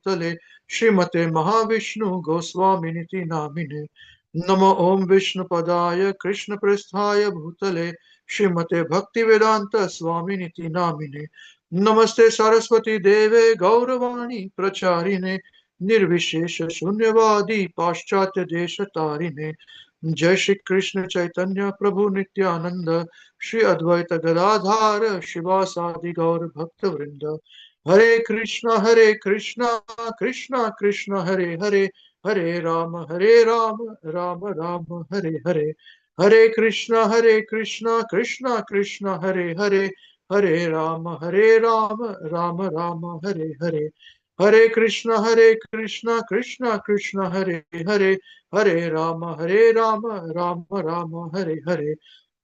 Bhutale Srimate Mahavishnu Goswaminiti Namine Namo Om Vishnu Padaya Krishna Prasthaya Bhutale Srimate Bhaktivedanta Swaminiti Namine Namaste Saraswati Deve Gauravani Pracharine Nirvishesha Shunyavadi Paschatya Desha Tarine Jai Shri Krishna Chaitanya Prabhu Nityananda Shri Advaita Gadadhara Shivasadi Gaur Bhakta Vrinda Hare Krishna Krishna Krishna Hare Hare Hare Rama Rama Rama Hare Hare Hare Krishna Krishna Krishna Hare Hare Hare Rama Rama Rama Hare Hare Hare Krishna Krishna Krishna Hare Hare Hare Rama Rama Rama Hare Hare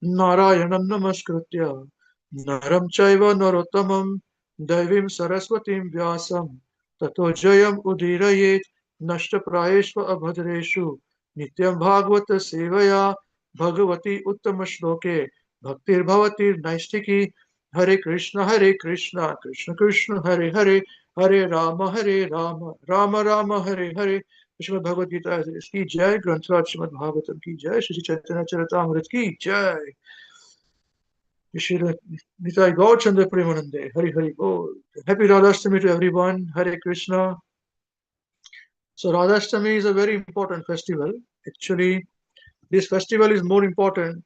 Narayanam Namaskritya Naram Chaiva Narottamam Devim Saraswatim Vyasam Tato Jayam Udirayet Nashta Prayeshva Abhadreshu Nityam Bhagavata Sevaya Bhagavati Uttama Shloke Bhaktir Bhavati Naistiki Hare Krishna Krishna Krishna Hare Hare Hare Rama Rama Rama Hare Hare Shrimad Bhagavad Gita की जय ग्रंथराज श्रीमद् भागवतम की जय श्री चैतन्य चरितामृत की जय श्री निताई गौर चंद्र प्रेमानंदे हरि हरि बोल happy Radhasthami to everyone. Hare Krishna. So Radhasthami is a very important festival. Actually, this festival is most important.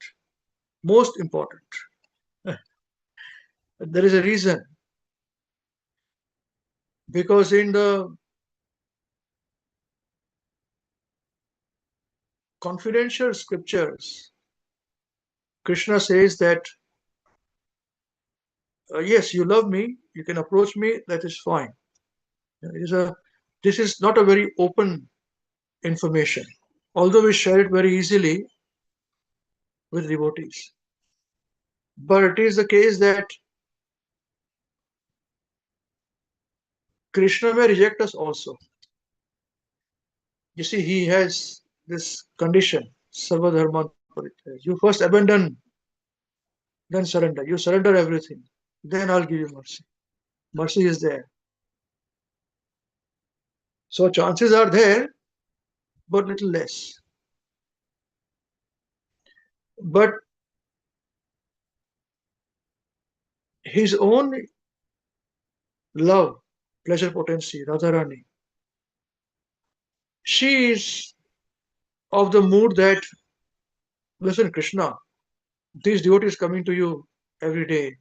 There is a reason, because in the confidential scriptures, Krishna says that yes, you love me, you can approach me, that is fine. This is not a very open information, although we share it very easily with devotees. But it is the case that Krishna may reject us also. You see, he has this condition, Sarva Dharman Parityaja. You first abandon, then surrender. You surrender everything, then I'll give you mercy. Mercy is there. So chances are there, but little less. But his own love, pleasure potency, Radharani, she is of the mood that, listen, Krishna, this devotee is coming to you every day.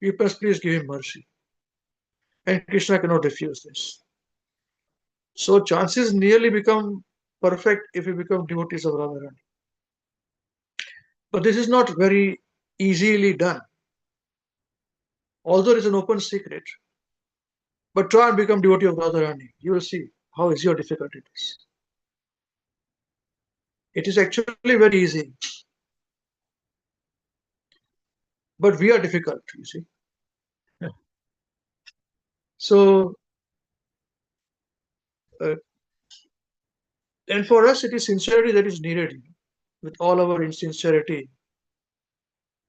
You must please give him mercy. And Krishna cannot refuse this. So chances nearly become perfect if we become devotees of Radharani. But this is not very easily done. Although it is an open secret. But try and become devotee of Radharani. You will see how easy or difficult it is. It is actually very easy. But we are difficult, you see. So, and for us, it is sincerity that is needed. With all our insincerity,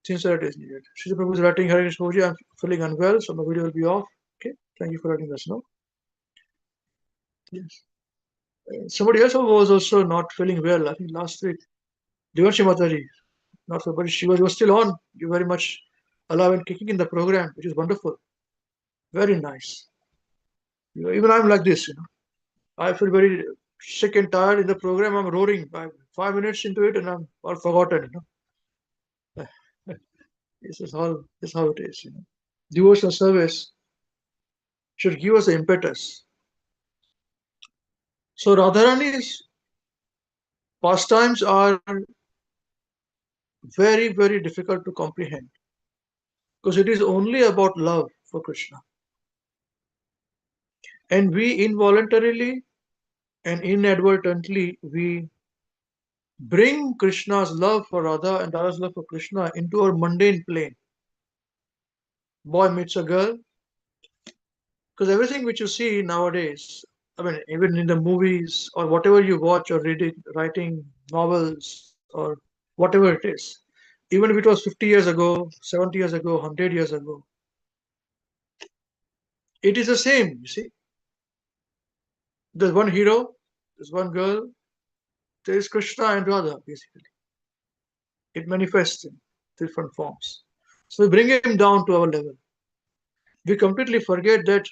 sincerity is needed. Shri Prabhu is writing, Hare Krishna, I'm feeling unwell, so my video will be off. Okay, thank you for letting us know. Yes. Somebody else was also not feeling well, I think last week. Devanshi Mataji, not so, but she was still on. You very much alive and kicking in the program, which is wonderful. Very nice. Even I'm like this, I feel very sick and tired in the program. I'm roaring. 5 minutes into it, and I'm all forgotten. This is how it is. Devotional service should give us the impetus. So Radharani's pastimes are very, very difficult to comprehend because it is only about love for Krishna. And we involuntarily and inadvertently we bring Krishna's love for Radha and Radha's love for Krishna into our mundane plane. Boy meets a girl. Because everything which you see nowadays, I mean, even in the movies or whatever you watch or reading, writing novels or whatever it is, even if it was 50 years ago, 70 years ago, 100 years ago, it is the same, you see. There's one hero, there's one girl, there is Krishna and Radha, basically. It manifests in different forms. So we bring him down to our level. We completely forget that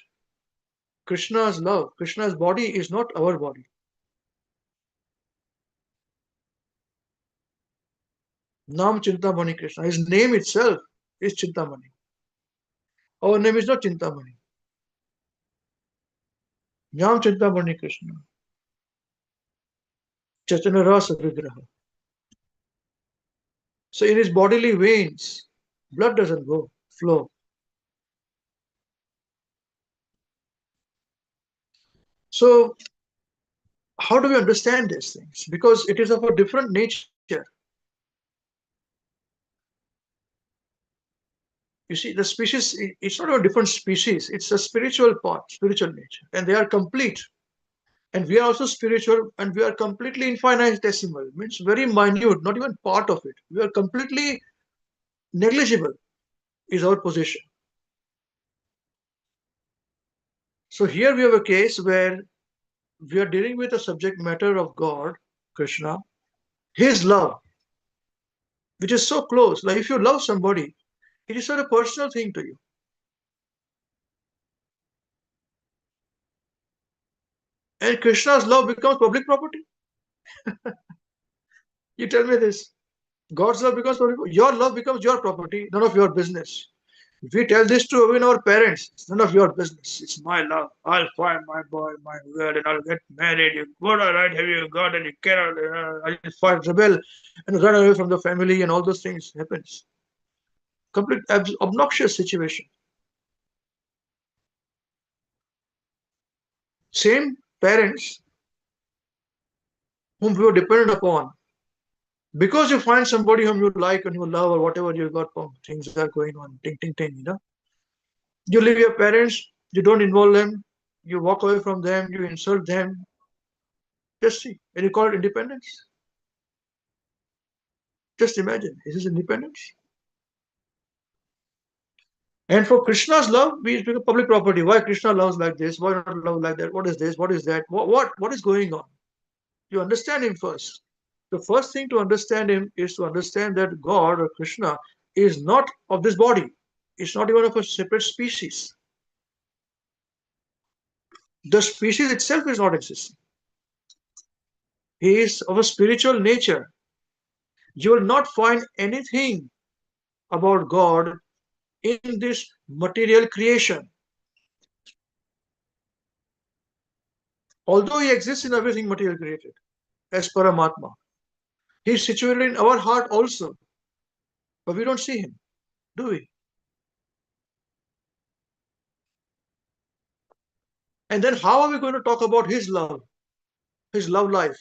Krishna's love, Krishna's body is not our body. Nam Chintamani Krishna. His name itself is Chintamani. Our name is not Chintamani. Nam Chintamani Krishna. Chaitanya Rasa Vigraha. So in his bodily veins, blood doesn't go, flow. So how do we understand these things? Because it is of a different nature. You see, the species, it's not a different species, it's a spiritual part, spiritual nature, and they are complete. And we are also spiritual, and we are completely infinitesimal, means very minute, not even part of it. We are completely negligible, is our position. So here we have a case where we are dealing with a subject matter of God, Krishna, his love, which is so close. Like if you love somebody, it is not a personal thing to you. And Krishna's love becomes public property. You tell me this. God's love becomes public, your love becomes your property, none of your business. If we tell this to even our parents, it's none of your business. It's my love. I'll find my boy, my girl, and I'll get married. You what right have you got, and you cannot. I'll fight, rebel, and run away from the family, and all those things happens. Complete obnoxious situation. Same parents whom we were dependent upon, because you find somebody whom you like and you love or whatever you got, things are going on, ting ting ting, you leave your parents, you don't involve them, you walk away from them, you insult them. Just see, and you call it independence. Just imagine, is this independence? And for Krishna's love, we become public property. Why Krishna loves like this? Why not love like that? What is this? What is that? What is going on? You understand him first. The first thing to understand him is to understand that God or Krishna is not of this body. It's not even of a separate species. The species itself is not existing. He is of a spiritual nature. You will not find anything about God in this material creation. Although he exists in everything material created, as Paramatma, he is situated in our heart also, but we don't see him, do we? And then how are we going to talk about his love life?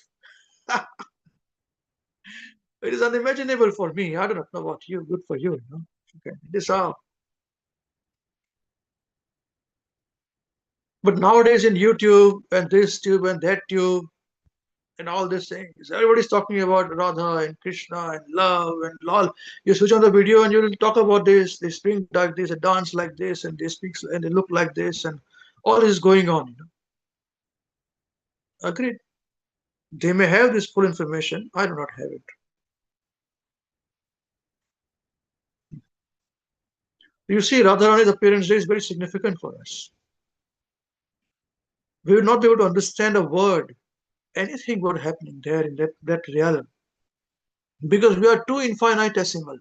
It is unimaginable for me. I don't know about you. Good for you. Okay. This how. But nowadays in YouTube and this tube and that tube and all these things, everybody's talking about Radha and Krishna and love and lol. You switch on the video and you will talk about this. They speak like this, they dance like this, and they speak and they look like this, and all is going on. Agreed. They may have this full information. I do not have it. You see, Radharani's appearance day is very significant for us. We would not be able to understand a word, anything what happening there in that realm, because we are too infinitesimal.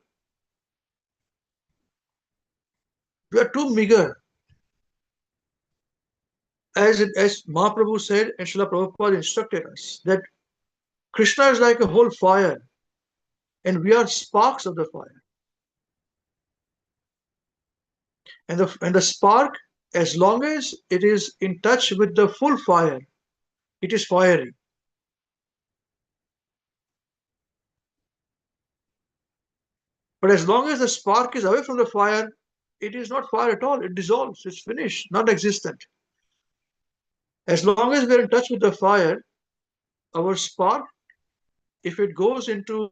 We are too meager. As Mahaprabhu said, and Srila Prabhupada instructed us, that Krishna is like a whole fire, and we are sparks of the fire. And the spark, as long as it is in touch with the full fire, it is fiery. But as long as the spark is away from the fire, it is not fire at all. It dissolves. It's finished, non existent. As long as we're in touch with the fire, our spark, if it goes into,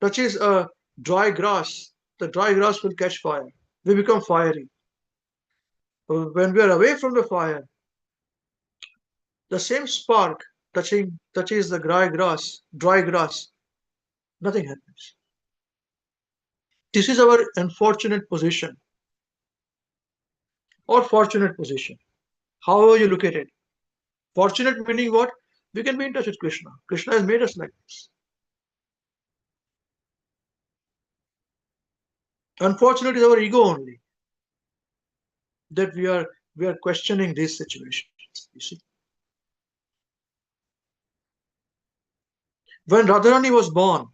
touches a dry grass, the dry grass will catch fire. We become fiery. When we are away from the fire, The same spark touches the dry grass, nothing happens. This is our unfortunate position or fortunate position. However you look at it. Fortunate meaning what? We can be in touch with Krishna. Krishna has made us like this. Unfortunate is our ego only that we are questioning these situations. You see, when Radharani was born,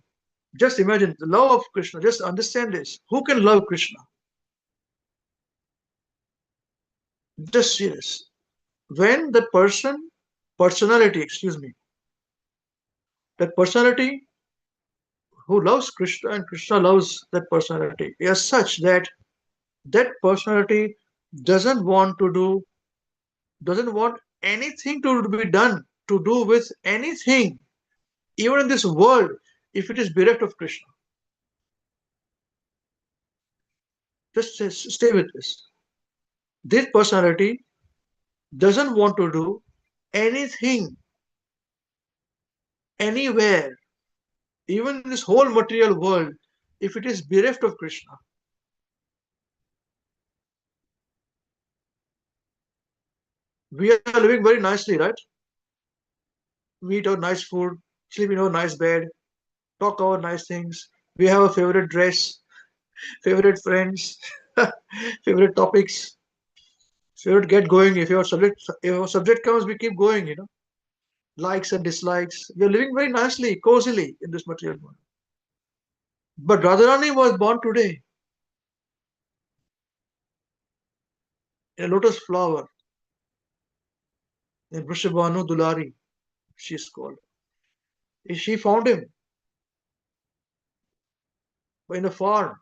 just imagine the love of Krishna. Just understand this. Who can love Krishna? Just see this. When the personality, excuse me, that personality who loves Krishna and Krishna loves that personality is such that that personality doesn't want to do, doesn't want anything to be done to do with anything, even in this world, if it is bereft of Krishna. Just stay with this. This personality doesn't want to do anything, anywhere, even in this whole material world, if it is bereft of Krishna. We are living very nicely, right? We eat our nice food, sleep in our nice bed, talk our nice things. We have a favorite dress, favorite friends, favorite topics, favorite get going. If your subject comes, we keep going, likes and dislikes. We are living very nicely, cozily in this material world. But Radharani was born today in a lotus flower in Vrishabhanu Dulari, she is called. She found him in a farm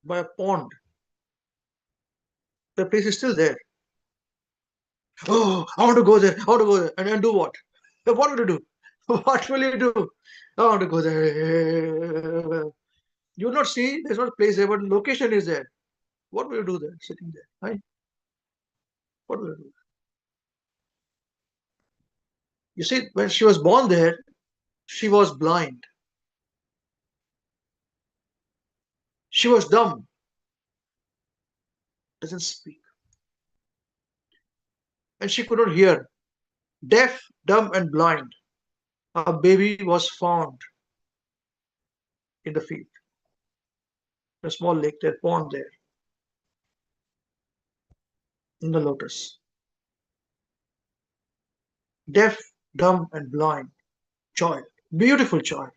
by a pond. The place is still there. Oh, I want to go there. I want to go there. And do what? What will you do? What will you do? I want to go there. You will not see, there's not a place there, but location is there. What will you do there, sitting there? Right? What will you do? You see, when she was born there, she was blind. She was dumb, doesn't speak. And she could not hear. Deaf, dumb, and blind. A baby was found in the field, a small lake there, pond there, in the lotus. Deaf, dumb, and blind child. Beautiful child.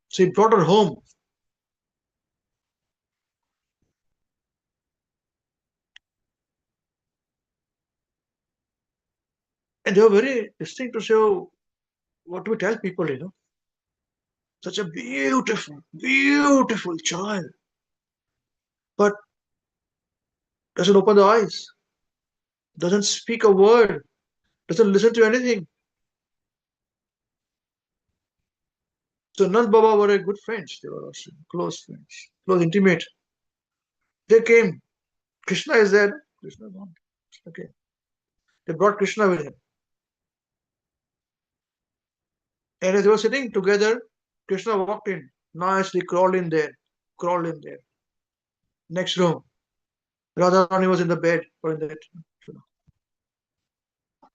So he brought her home. And they were very distinct to say, oh, what do we tell people? Such a beautiful, beautiful child. But doesn't open the eyes, doesn't speak a word, doesn't listen to anything. So Nand Baba were good friends. They were also close friends, close, intimate. They came. Krishna is there. Krishna gone. Okay. They brought Krishna with him. And as they were sitting together, Krishna walked in, nicely crawled in there, crawled in there. Next room, Radharani was in the bed or in that,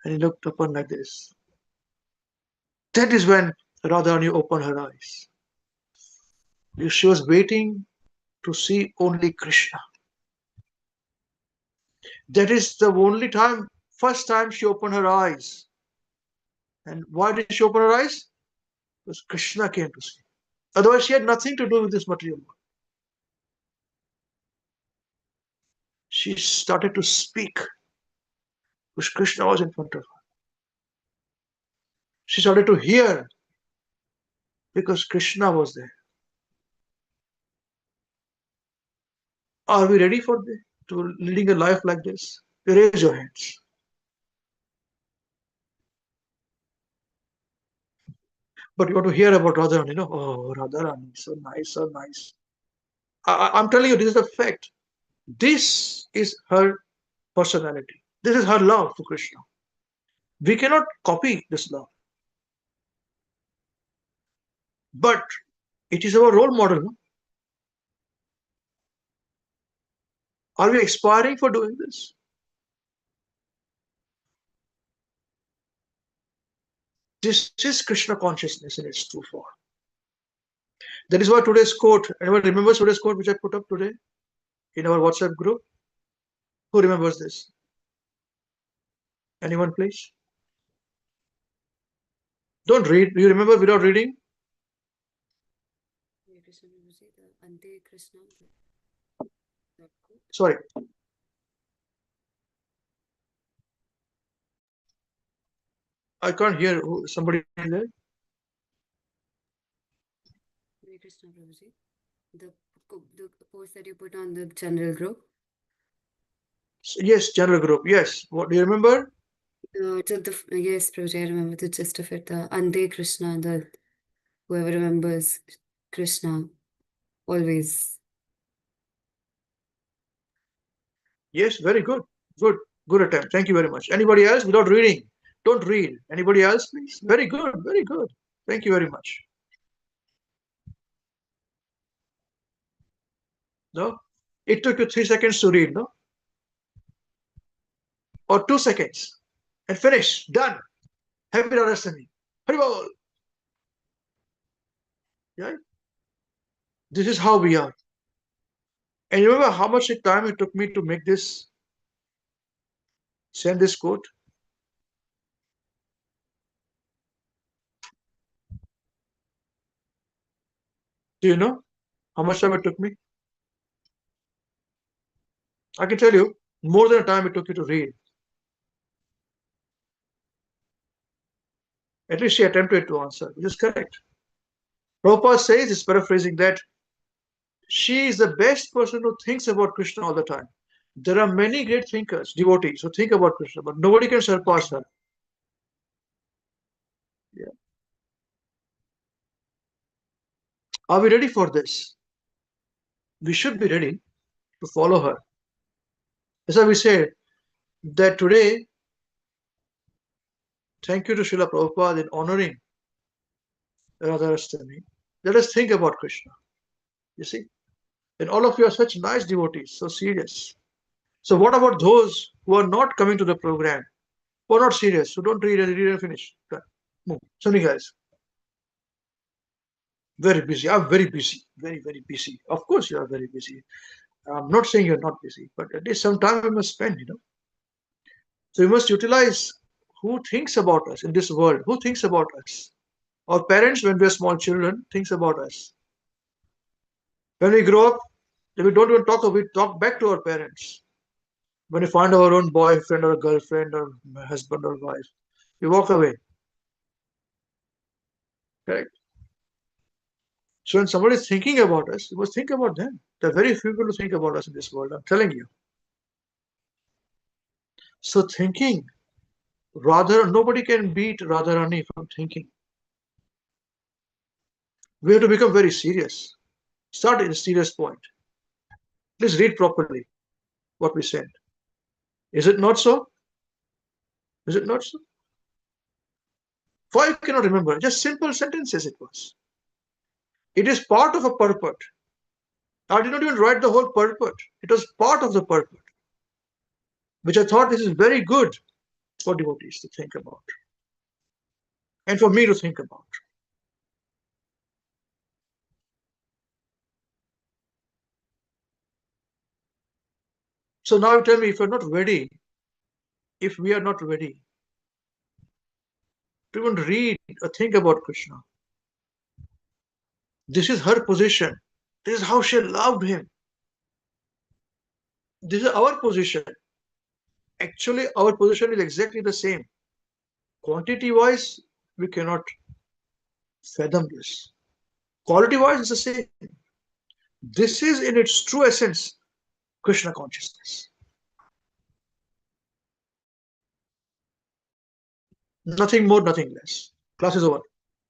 and he looked upon like this. That is when Radharani opened her eyes. She was waiting to see only Krishna. That is the only time, first time she opened her eyes. And why did she open her eyes? Because Krishna came to see. Otherwise, she had nothing to do with this material world. She started to speak because Krishna was in front of her. She started to hear because Krishna was there. Are we ready for this? To leading a life like this? Raise your hands. But you want to hear about Radharani, Oh, Radharani, so nice, so nice. I'm telling you, this is a fact. This is her personality. This is her love for Krishna. We cannot copy this love, but it is our role model. No? Are we aspiring for doing this? This is Krishna consciousness in its true form. That is why today's quote, anyone remembers today's quote which I put up today in our WhatsApp group? Who remembers this? Anyone, please? Don't read. Do you remember without reading? Sorry. I can't hear somebody there. Krishna Prabhuji, the post that you put on the general group. Yes, general group. Yes. What do you remember? Yes, Prabhuji, I remember the gist of it. The Ante Krishna, the whoever remembers Krishna, always. Yes, very good. Good attempt. Thank you very much. Anybody else without reading? Don't read. Anybody else, please? Very good. Very good. Thank you very much. No? It took you 3 seconds to read, no? Or 2 seconds. And finish. Done. Happy Radhasthami. Haribol. Yeah? This is how we are. And you remember how much time it took me to make this, send this quote? Do you know how much time it took me? I can tell you more than the time it took you to read. At least she attempted to answer, which is correct. Prabhupada says, is paraphrasing, that she is the best person who thinks about Krishna all the time. There are many great thinkers, devotees, who think about Krishna, but nobody can surpass her. Yeah. Are we ready for this? We should be ready to follow her. That's why we say that today, thank you to Srila Prabhupada in honoring Radharastami. Let us think about Krishna. You see? And all of you are such nice devotees, so serious. So what about those who are not coming to the program, who are not serious, who don't read and finish? Move. So many guys. Very busy. I'm very busy. Very, very busy. Of course you are very busy. I'm not saying you're not busy, but at least some time we must spend, So we must utilize who thinks about us in this world, who thinks about us. Our parents, when we're small children, thinks about us. When we grow up, we don't even talk, we talk back to our parents. When we find our own boyfriend or girlfriend or husband or wife, we walk away. Correct? So when somebody is thinking about us, we must think about them. There are very few people who think about us in this world, I'm telling you. So thinking, nobody can beat Radharani from thinking. We have to become very serious. Start at a serious point. Please read properly what we said. Is it not so? Is it not so? Why you cannot remember? Just simple sentences it was. It is part of a purport. I did not even write the whole purport. It was part of the purport, which I thought this is very good for devotees to think about and for me to think about. So now you tell me, if you're not ready, if we are not ready to even read or think about Krishna, this is her position. This is how she loved him. This is our position. Actually, our position is exactly the same. Quantity wise, we cannot fathom this. Quality wise, it's the same. This is in its true essence Krishna consciousness. Nothing more, nothing less. Class is over.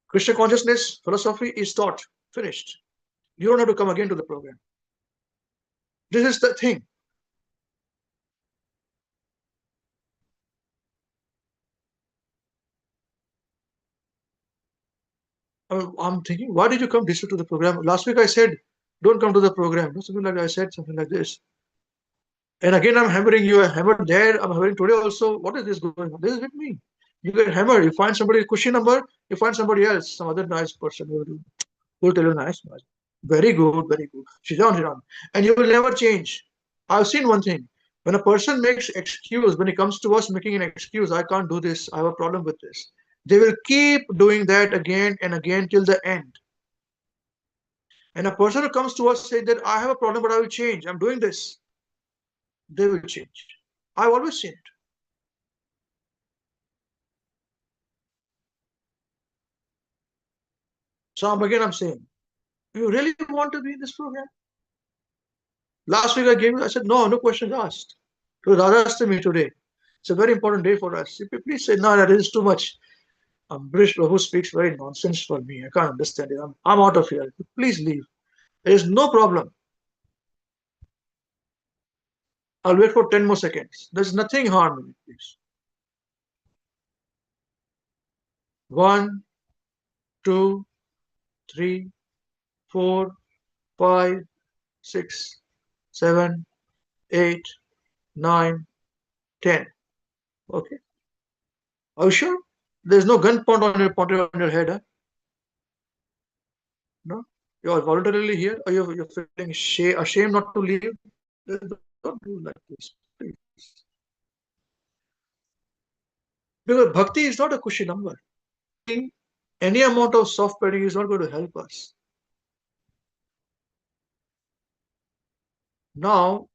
Krishna consciousness philosophy is taught. Finished. You don't have to come again to the program. This is the thing. I'm thinking, why did you come this week to the program? Last week I said, don't come to the program. Something like I said, something like this. And again, I'm hammering you. I hammered there. I'm hammering today also. What is this going on? This is with me. You get hammered. You find somebody cushy number. You find somebody else, some other nice person who will tell you nice, nice. Very good, very good. Sit down, sit down. And you will never change. I've seen one thing. When a person makes excuse, when it comes to us making an excuse, I can't do this. I have a problem with this. They will keep doing that again and again till the end. And a person who comes to us say that I have a problem, but I will change. I'm doing this. They will change. I've always seen it. So again, I'm saying, you really want to be in this program? Last week I said, no, no questions asked. To Radhasthami today. It's a very important day for us. If you please say, no, that is too much. Ambrish Prabhu speaks very nonsense for me. I can't understand it. I'm out of here. Please leave. There is no problem. I'll wait for 10 more seconds. There's nothing harm in it, please. 1, 2, 3, 4, 5, 6, 7, 8, 9, 10. Okay. Are you sure? There's no gun pointed on your head, huh? No? You're voluntarily here, or you're feeling ashamed not to leave? Don't do like this, please. Because bhakti is not a cushy number. Any amount of soft petting is not going to help us. Now,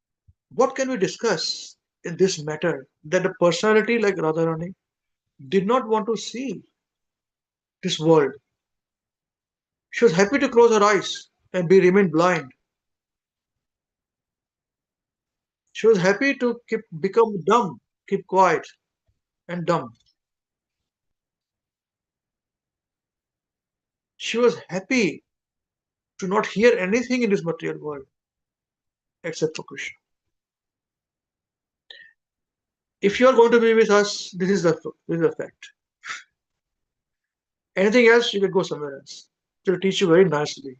what can we discuss in this matter that a personality like Radharani did not want to see this world? She was happy to close her eyes and remain blind. She was happy to become dumb, keep quiet and dumb. She was happy to not hear anything in this material world except for Krishna. If you are going to be with us, this is the fact. Anything else, you can go somewhere else. They'll teach you very nicely.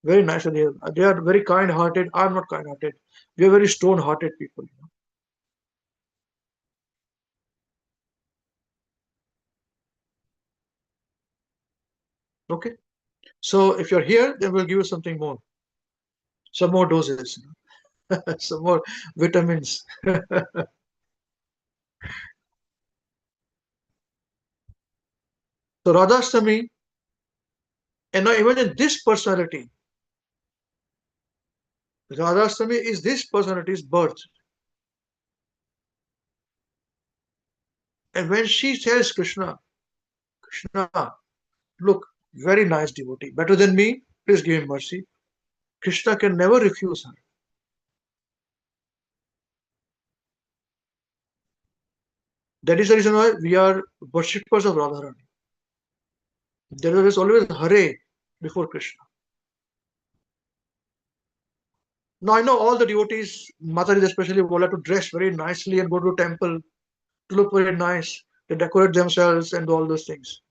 Very nicely. They are very kind hearted. I'm not kind hearted. We are very stone hearted people. Okay. So if you're here, then we'll give you something more. Some more doses. Some more vitamins. So Radhasthami, and now imagine this personality. Radhasthami is this personality's birth. And when she tells Krishna, Krishna, look, very nice devotee, better than me, please give him mercy. Krishna can never refuse her. That is the reason why we are worshippers of Radharani. There is always Hare before Krishna. Now I know all the devotees, Mataji especially, will have to dress very nicely and go to a temple to look very nice. They decorate themselves and do all those things.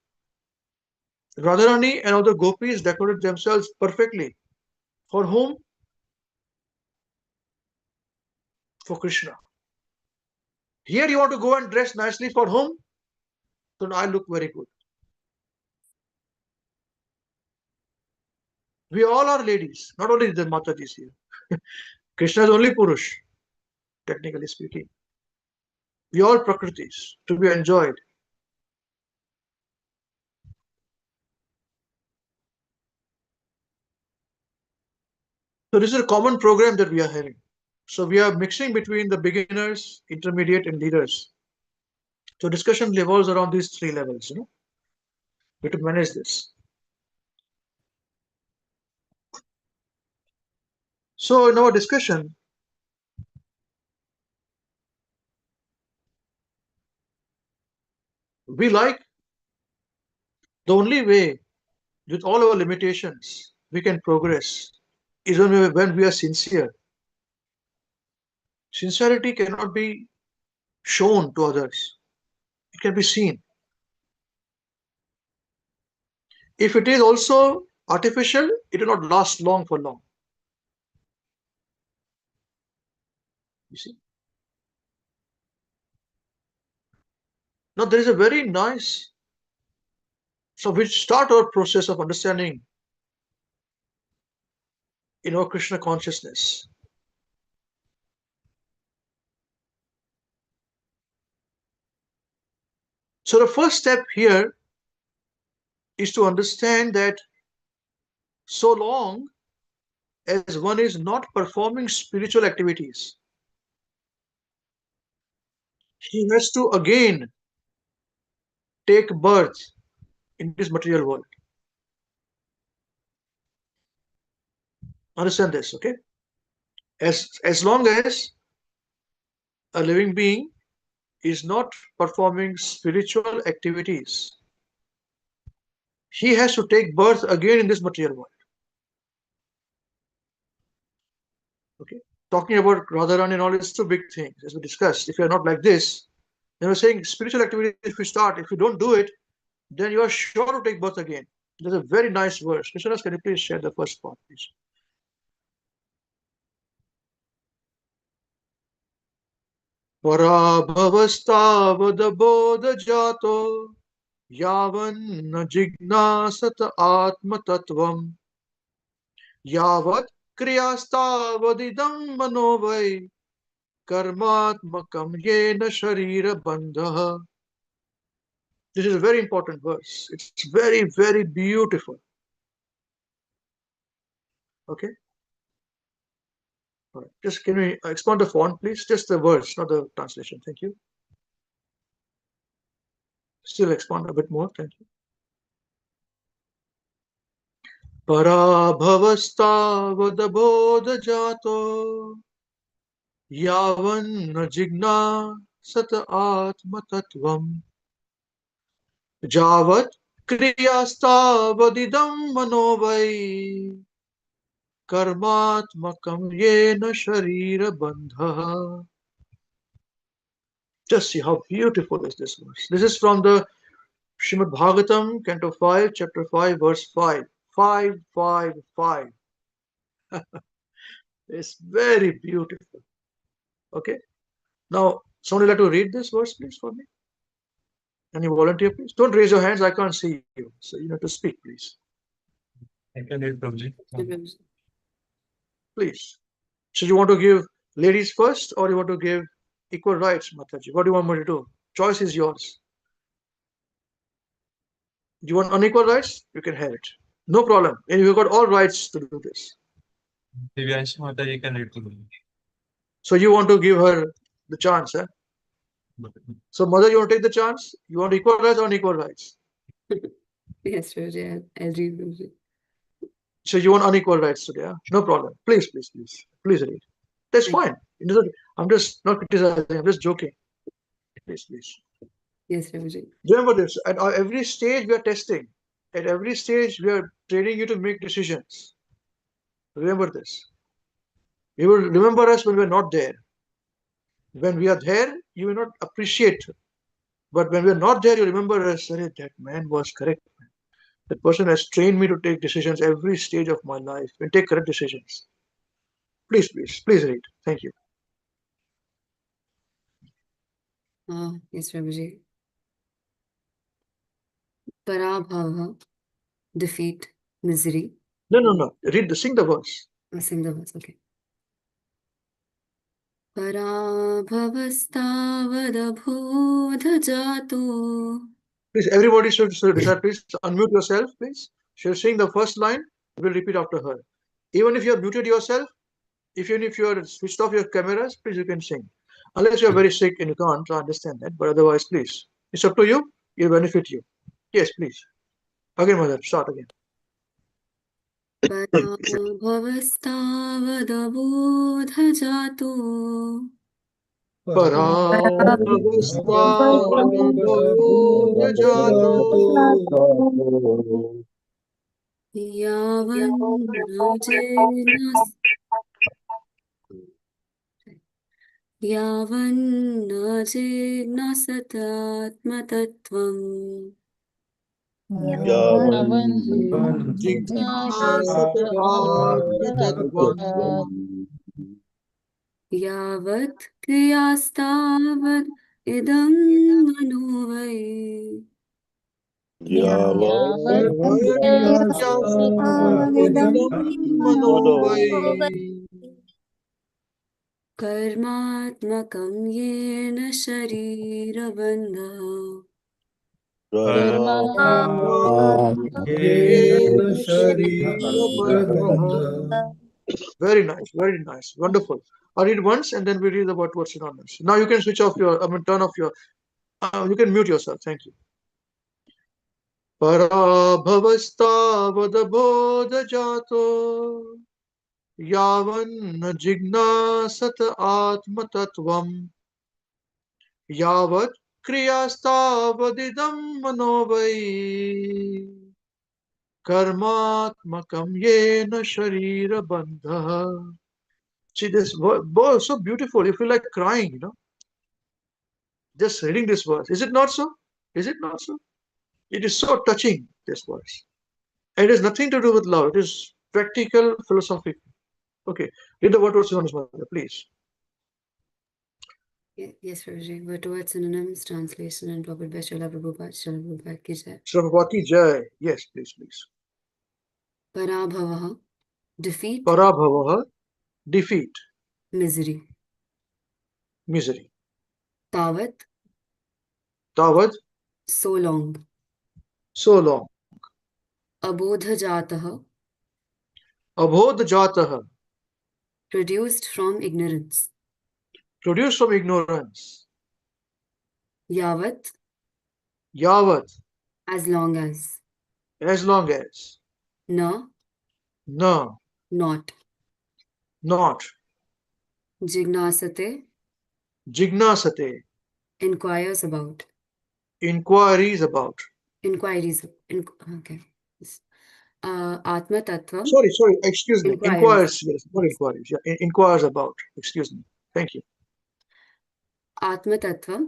Radharani and other gopis decorate themselves perfectly. For whom? For Krishna. Here you want to go and dress nicely for whom? So I look very good. We all are ladies, not only the Matajis here. Krishna is only Purush, technically speaking. We all Prakritis to be enjoyed. So this is a common program that we are having. So we are mixing between the beginners, intermediate, and leaders. So discussion revolves around these three levels. We have to manage this. So in our discussion, we like the only way, with all our limitations, we can progress is when we are sincere. Sincerity cannot be shown to others. It can be seen. If it is also artificial, it will not last long for long. You see? Now there is a very nice, so we start our process of understanding, Krishna consciousness. So the first step here is to understand that so long as one is not performing spiritual activities, he has to again take birth in this material world. Understand this, okay? As long as a living being is not performing spiritual activities, he has to take birth again in this material world. Okay, talking about Radharani and all is two big things, as we discussed. If you are not like this, then we're saying spiritual activity. If you don't do it, then you are sure to take birth again. There's a very nice verse. Krishna, can you please share the first part, please? Parabhavastavad jato yavan jignasat atmatattvam yavat kriyastavadidam manovai karmatmakam yena sharira bandha. This is a very important verse. It's very, very beautiful. Okay. All right. Just can we expand the font, please? Just the words, not the translation. Thank you. Still expand a bit more. Thank you. Parabhavastavad jato yavan jigna sat atmatattvam javat kriyastavadidam manovai karmatmakam yena sharira bandha. Just see how beautiful is this verse. This is from the Srimad Bhagavatam, Canto 5, Chapter 5, Verse 5. 5, 5, 5. It's very beautiful. Okay. Now, somebody like to read this verse, please, for me? Any volunteer, please? Don't raise your hands. I can't see you. So you have to speak, please. I can read, Prabhuji. Please. So you want to give ladies first or you want to give equal rights, Mataji? What do you want me to do? Choice is yours. Do you want unequal rights? You can have it. No problem. And you've got all rights to do this. Divyanshi Mataji can read, Prabhuji. So you want to give her the chance, eh? So, mother, you want to take the chance? You want equal rights or unequal rights? Yes, Prabhuji, I'll read Prabhuji. So you want unequal rights today, huh? No problem. Please, please, please, please read. That's Thank fine. I'm just not criticizing. I'm just joking. Please, please. Yes, Prabhuji. Remember this. At every stage we are testing. At every stage we are training you to make decisions. Remember this. You will remember us when we're not there. When we are there, you will not appreciate. But when we're not there, you remember us. That man was correct. That person has trained me to take decisions every stage of my life and take correct decisions. Please, please, please read. Thank you. Yes, Prabhuji. Parabhava, defeat, misery. No. Sing the verse. Sing the verse, okay. Parabhavastavad Please, everybody should decide. Please unmute yourself, please. She'll sing the first line. We'll repeat after her. Even if you have muted yourself, even if you are switched off your cameras, please you can sing. Unless you are very sick and you can't, I understand that. But otherwise, please. It's up to you. It'll benefit you. Yes, please. Again, mother, start again. Parabhavastavad Parabhavastavabojato yavan jignasat atmatattvam यावन् जिज्ञासत आत्मतत्त्वम् यावत् क्रियास्तावद् इदं मनो वै यावत् इदं मनो वै कर्मात्मकं येन शरीरबन्धः येन शरीरबन्धः. Very nice, very nice, wonderful. I'll read once and then we read about what's synonymous. Now you can switch off your, turn off your, you can mute yourself. Thank you. पराभवस्तावदबोधजातो यावन्न जिज्ञासत आत्मतत्त्वम् यावत् क्रियास्तावदिदं मनो वै कर्मात्मकं येन शरीरबन्धः. See this verse so beautiful. You feel like crying, just reading this verse. Is it not so? Is it not so? It is so touching, this verse. And it has nothing to do with love. It is practical, philosophical. Okay, read the word synonyms, mother, please. Yes, Prabhuji. Word to word synonyms, translation and topic by Srila Prabhupada. Srila Prabhupada ki jai. Prabhupada Jai. Yes, please, please. Parabhavaha, defeat, Parabhavaha, defeat, misery. misery. Tavat, Tavad, so long. so long. Abodhajataha, Abodhjataha, produced from ignorance. produced from ignorance. Yavat, Yavat, as long as. long as. Na, No, not. not. Jignasate, Jignasate, inquires about. inquiries about. Inquiries. Okay. Yes. Atma Tattva. Sorry, excuse me. Inquiries. Inquires, yes, not inquiries. Yeah, inquires about. Excuse me. Thank you. Atma Tattva,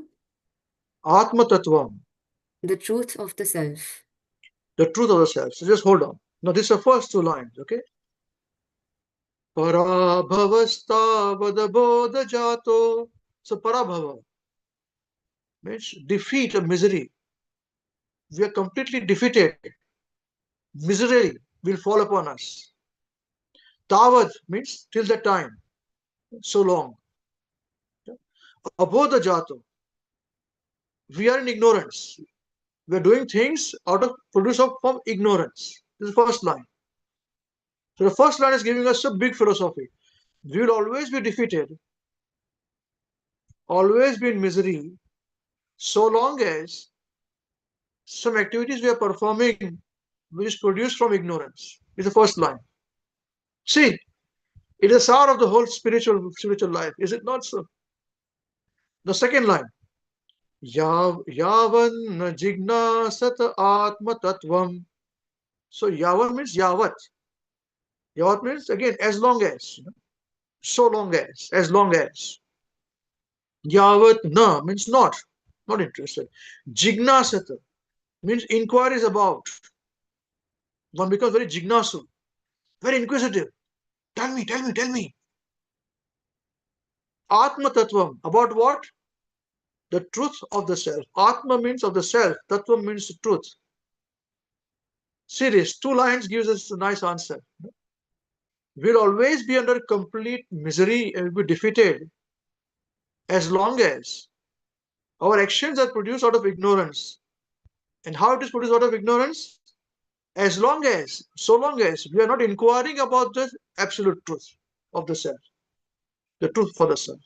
Atma Tattvam, the truth of the self. the truth of the self. So just hold on. Now, this is the first two lines, okay? Parabhavastha jato. So, parabhava means defeat or misery. We are completely defeated. Misery will fall upon us. Tavad means till the time, so long. Abodha jato. We are in ignorance. We are doing things produced from ignorance. This is the first line. So the first line is giving us a big philosophy. We will always be defeated, always be in misery, so long as some activities we are performing which is produced from ignorance. Is the first line. See, it is the sour of the whole spiritual life, is it not so? The second line, yavan jignasat atma tattvam. So yavan means yavat. Yavat means again as long as, so long as long as. Yavat na means not interested. Jignasata means inquiries about. One becomes very jignasu, very inquisitive. Tell me, tell me, tell me. Atma Tattvam, about what? The truth of the self. Atma means of the self, Tattvam means truth. See this, two lines gives us a nice answer. We'll always be under complete misery and will be defeated as long as our actions are produced out of ignorance. And how it is produced out of ignorance? As long as, so long as we are not inquiring about the absolute truth of the self, the truth for the self.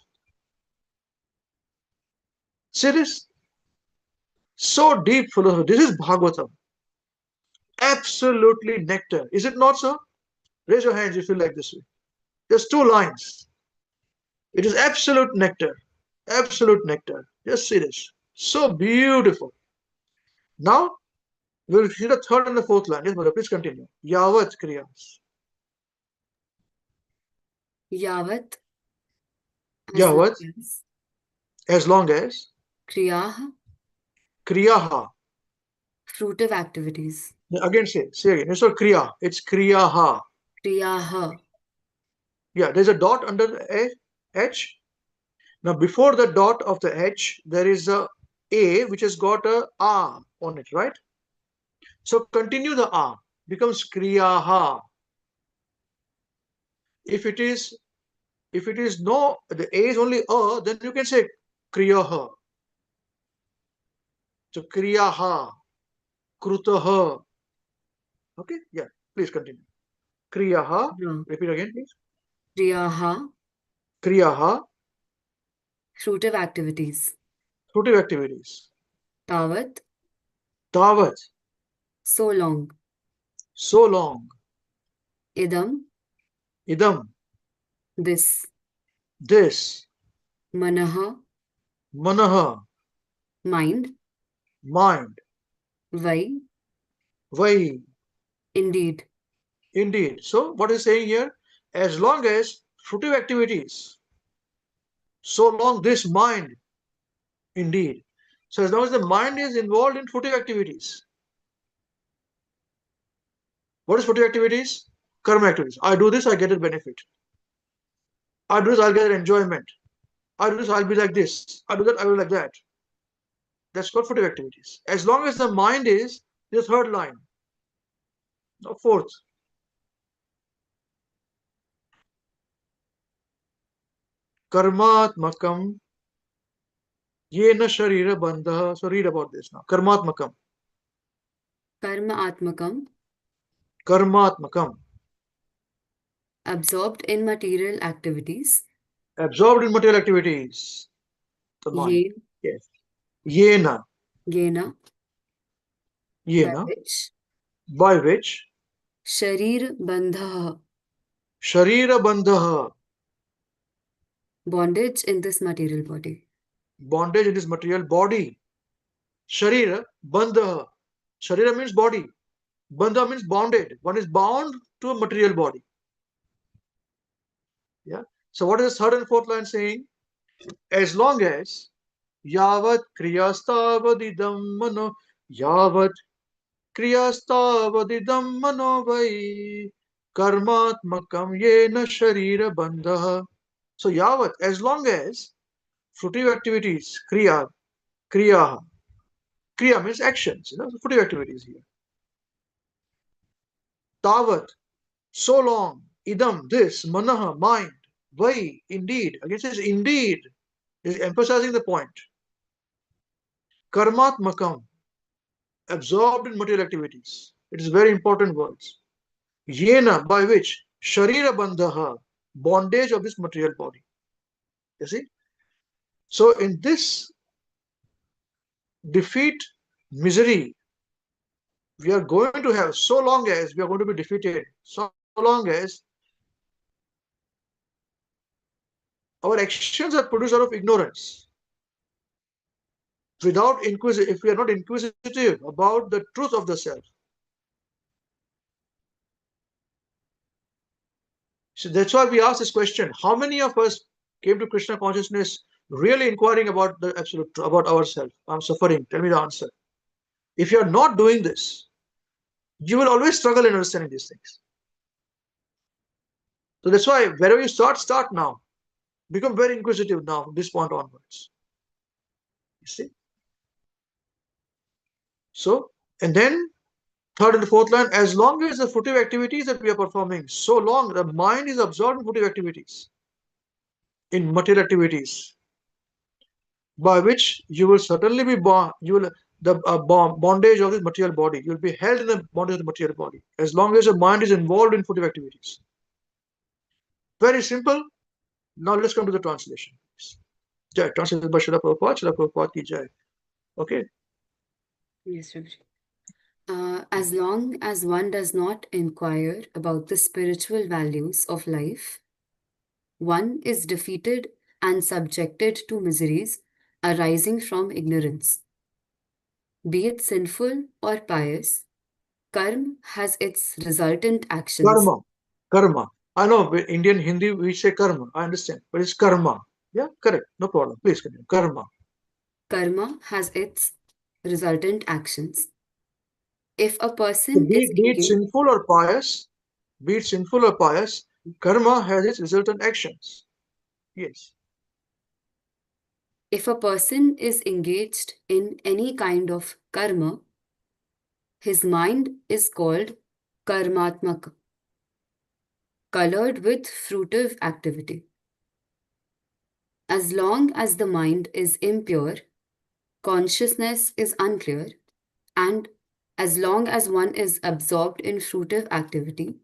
See this? So deep philosophy. This is Bhagavatam. Absolutely nectar. Is it not so? Raise your hands if you like this way. Just two lines. It is absolute nectar. Absolute nectar. Just see this. So beautiful. Now, we'll see the third and the fourth line. Yes, mother, please continue. Yavat kriyas. Yavat, Yavat, as long as. Kriyaha, Kriyaha, Fruitive activities. Again, say again. It's not kriya. It's kriyaha. Kriyaha. Yeah, there's a dot under the H. Now, before the dot of the H, there is a which has got a A on it, right? So continue the A, becomes kriyaha. If it is no, the A is only a, then you can say kriyaha. So kriyaha, krutaha. Okay, yeah, please continue. Kriyaha, No. repeat again, please. Kriyaha. Kriyaha, Fruitive activities. fruitive activities. Tavat. Tavat, So long. so long. Idam. Idam, This. this. Manaha. Manaha, Mind. mind. Vai. Vai, Indeed. indeed. So what is saying here? As long as fruitive activities, so long this mind, indeed. So as long as the mind is involved in fruitive activities. What is fruitive activities? Karma activities. I do this, I get a benefit. I do this, I'll get enjoyment. I do this, I'll be like this. I do that, I will be like that. That's called fruitive activities. As long as the mind is the third line. Now, fourth. Karmatmakam yena sharira bandha. So read about this now. Karmatmakam. Karma atmakam. Karmatmakam. Absorbed in material activities. Absorbed in material activities. The mind. Ye. Yes. Yena. Yena. By Yena. which. By which. Sharir bandha. Sharira bandha. Bondage in this material body. Bondage in this material body. Sharira bandha. Sharira means body. Bandha means bonded. One is bound to a material body. Yeah. So what is the third and fourth line saying? As long as yavat kriyastavadidam mano yavat kriyastavadidam mano vai karmatmakam yena sharira bandha. So yavat, as long as fruitive activities, kriya means actions, fruitive activities here. Tavat, so long, idam, this, manaha, mind, vai, indeed. Again, it says indeed, is emphasizing the point. Karmatmakam, absorbed in material activities. It is very important words. Yena, by which, sharira bandhaha, bondage of this material body. You see? So in this defeat, misery, we are going to have, so long as we are going to be defeated, so long as our actions are produced out of ignorance. If we are not inquisitive about the truth of the self. So that's why we ask this question: how many of us came to Krishna consciousness really inquiring about the absolute, about ourselves? I'm suffering. Tell me the answer. If you are not doing this, you will always struggle in understanding these things. So that's why wherever you start now. Become very inquisitive now from this point onwards. You see? So, and then third and fourth line, as long as the fruitive activities that we are performing, so long the mind is absorbed in fruitive activities, in material activities, by which you will certainly be bondage of this material body. You will be held in the bondage of the material body, as long as your mind is involved in fruitive activities. Very simple. Now let's come to the translation. Jai, translated by Srila Prabhupada ki jai. Okay. Yes, as long as one does not inquire about the spiritual values of life, one is defeated and subjected to miseries arising from ignorance. Be it sinful or pious, karma has its resultant actions. Karma. I know in Indian Hindi we say karma. I understand, but it's karma. Yeah, correct. No problem. Please continue. Karma. Karma has its resultant actions. If a person Be is it engaged, sinful or pious, karma has its resultant actions. Yes. if a person is engaged in any kind of karma, his mind is called karmatmak, colored with fruitive activity. As long as the mind is impure, consciousness is unclear, and as long as one is absorbed in fruitive activity,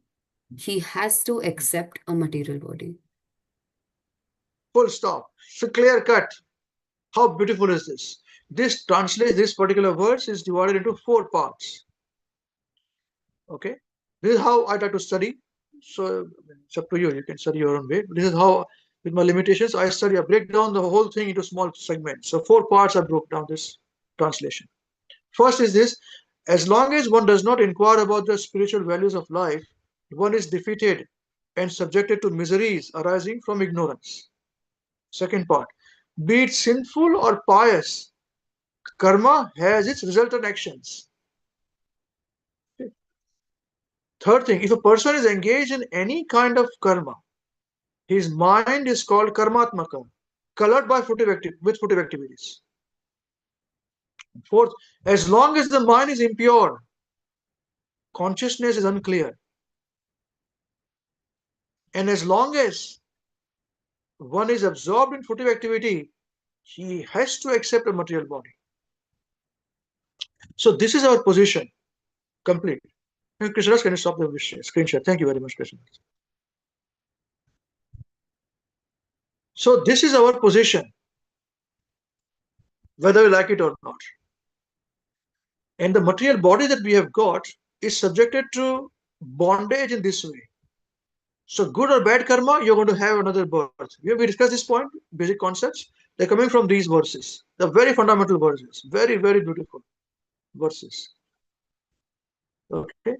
he has to accept a material body. Full stop. So clear cut. How beautiful is this? This particular verse is divided into 4 parts. Okay. This is how I try to study. So it's up to you. You can study your own way. This is how, with my limitations, I study. I break down the whole thing into small segments. So 4 parts I broke down this translation. First is this: as long as one does not inquire about the spiritual values of life, one is defeated and subjected to miseries arising from ignorance. Second part: be it sinful or pious, karma has its resultant actions. Third thing, if a person is engaged in any kind of karma, his mind is called karmatmaka, colored by with fruitive activities. Fourth, as long as the mind is impure, consciousness is unclear. And as long as one is absorbed in fruitive activity, he has to accept a material body. So this is our position, complete. And Krishna, can you stop the screen share? Thank you very much, Krishna. So this is our position, whether we like it or not. And the material body that we have got is subjected to bondage in this way. So good or bad karma, you're going to have another birth. We discussed this point, basic concepts. They're coming from these verses. They're very fundamental verses, very, very beautiful verses. Okay,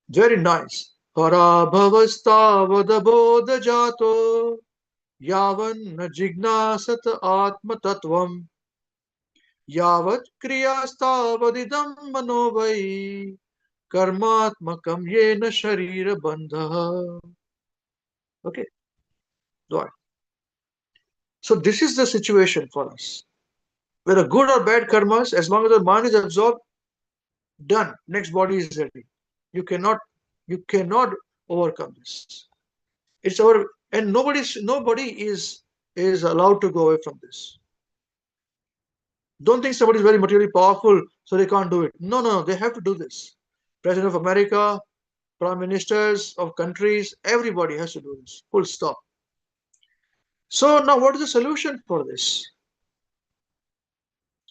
very nice. Parabhavasthavadabodha jato yavan na jignasat atma tattvam yavat kriyastavadidam manovai karmatmakam yena sharira bandha. Okay, right. So this is the situation for us. Whether good or bad karmas, as long as the mind is absorbed, done. Next body is ready. You cannot, you cannot overcome this. It's our, and nobody is allowed to go away from this. Don't think somebody is very materially powerful, so they can't do it. No, no, no, they have to do this. President of America, prime ministers of countries, everybody has to do this. Full stop. So now, what is the solution for this?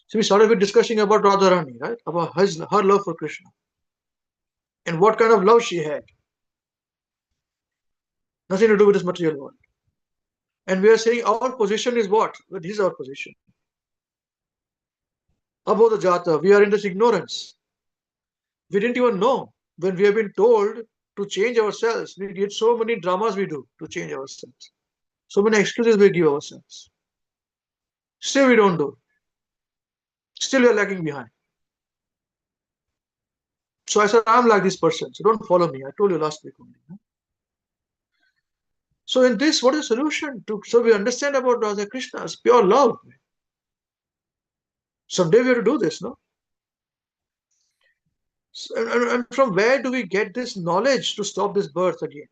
So we started with discussing about Radharani, right? About her love for Krishna and what kind of love she had. Nothing to do with this material world. And we are saying our position is what? Well, this is our position. About the jata, we are in this ignorance. We didn't even know when we have been told to change ourselves. We get so many dramas we do to change ourselves. So many excuses we give ourselves. Still we don't do. Still we are lagging behind. So I said, I'm like this person, so don't follow me. I told you last week only. So in this, what is the solution? So we understand about Radha Krishna's pure love. Someday we have to do this, no? So, and from where do we get this knowledge to stop this birth again?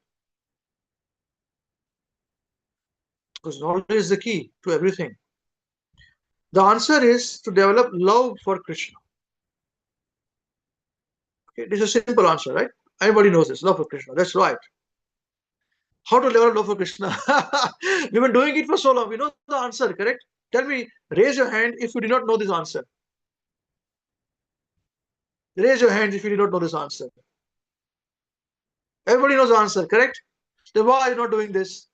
Because knowledge is the key to everything. The answer is to develop love for Krishna. Okay, this is a simple answer, right? Everybody knows this, love for Krishna. That's right. How to develop love for Krishna? We've been doing it for so long. We know the answer, correct? Tell me, raise your hand if you do not know this answer. Raise your hand if you do not know this answer. Everybody knows the answer, correct? Then why are you not doing this?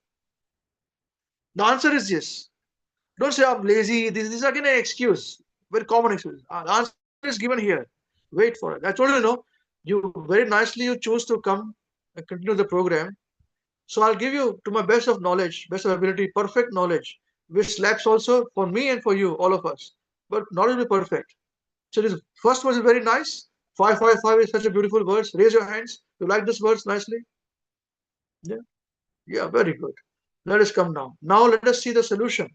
The answer is yes. Don't say I'm lazy. This is again an excuse. Very common excuse. The answer is given here. Wait for it. I told you, no. You very nicely you choose to come and continue the program. So I'll give you, to my best of knowledge, best of ability, perfect knowledge, which slaps also for me and for you, all of us. But knowledge will be perfect. So this first was very nice. 555 is such a beautiful verse. Raise your hands. You like this verse nicely? Yeah. Yeah, very good. Let us come now. Now let us see the solution.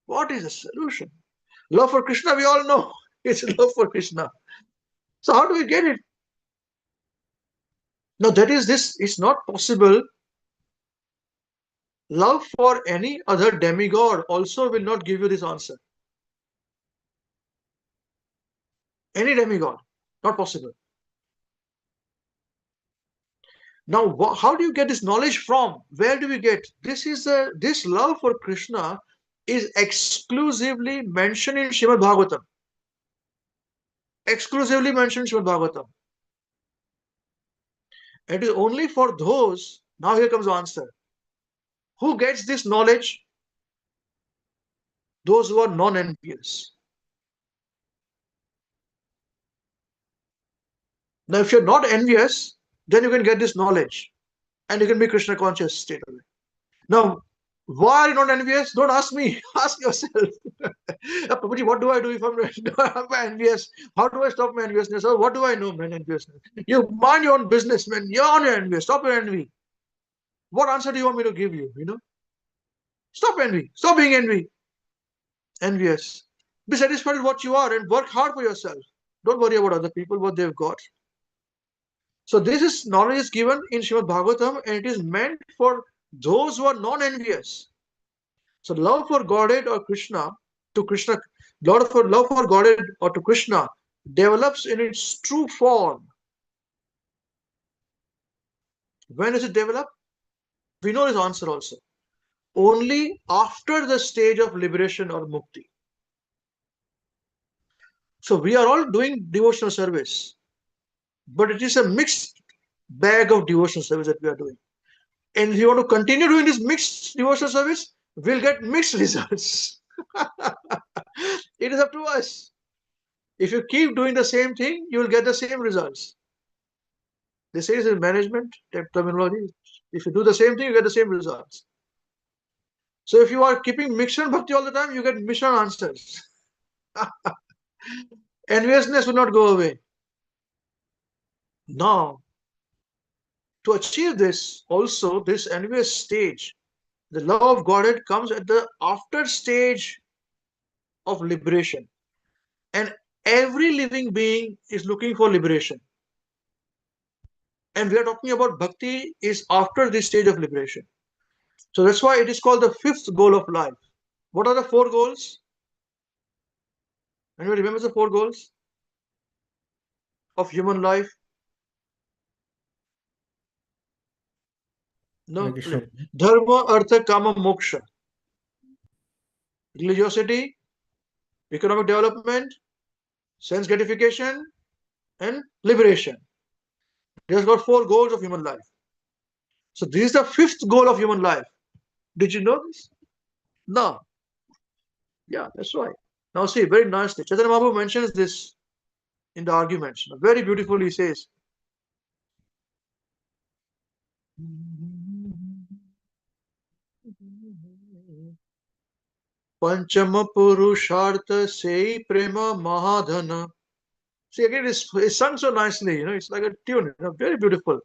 What is the solution? Love for Krishna, we all know. It's love for Krishna. So how do we get it? Now that is this. It's not possible. Love for any other demigod also will not give you this answer. Any demigod, not possible. Now, how do you get this knowledge from? Where do we get? This love for Krishna is exclusively mentioned in Srimad Bhagavatam. Exclusively mentioned in Srimad Bhagavatam. It is only for those, now here comes the answer. Who gets this knowledge? Those who are non-envious. Now, if you're not envious, then you can get this knowledge and you can be Krishna conscious straight away. Now, why are you not envious? Don't ask me. Ask yourself. Prabhuji, what do I do if I'm envious? How do I stop my enviousness? Or what do I know, man, enviousness? You mind your own business, man. You're on your envy. Stop your envy. What answer do you want me to give you? Stop envy. Stop being envious. Be satisfied with what you are and work hard for yourself. Don't worry about other people, what they've got. So this knowledge is given in Srimad Bhagavatam and it is meant for those who are non-envious. So love for Godhead or Krishna to Krishna, love for Godhead or to Krishna develops in its true form. When does it develop? We know his answer also. Only after the stage of liberation or mukti. So we are all doing devotional service, but it is a mixed bag of devotional service that we are doing. And if you want to continue doing this mixed devotional service, we'll get mixed results. It is up to us. If you keep doing the same thing, you will get the same results. This is in management terminology. If you do the same thing, you get the same results. So if you are keeping Mishran Bhakti all the time, you get Mishran answers. Enviousness will not go away. Now, to achieve this, also this envious stage, the love of Godhead comes at the after stage of liberation. And every living being is looking for liberation. And we are talking about bhakti is after this stage of liberation. So that's why it is called the fifth goal of life. What are the four goals? Anyone remembers the four goals of human life? No. Dharma, Artha, Kama, Moksha. Religiosity, economic development, sense gratification, and liberation. There's got four goals of human life. So this is the fifth goal of human life. Did you know this? No. Yeah, that's right. Now see, very nicely. Chaitanya Mahaprabhu mentions this in the arguments. Very beautifully he says. Panchama Purushartha Sei Prema Mahadhana. See, again, it's sung so nicely, it's like a tune, very beautiful.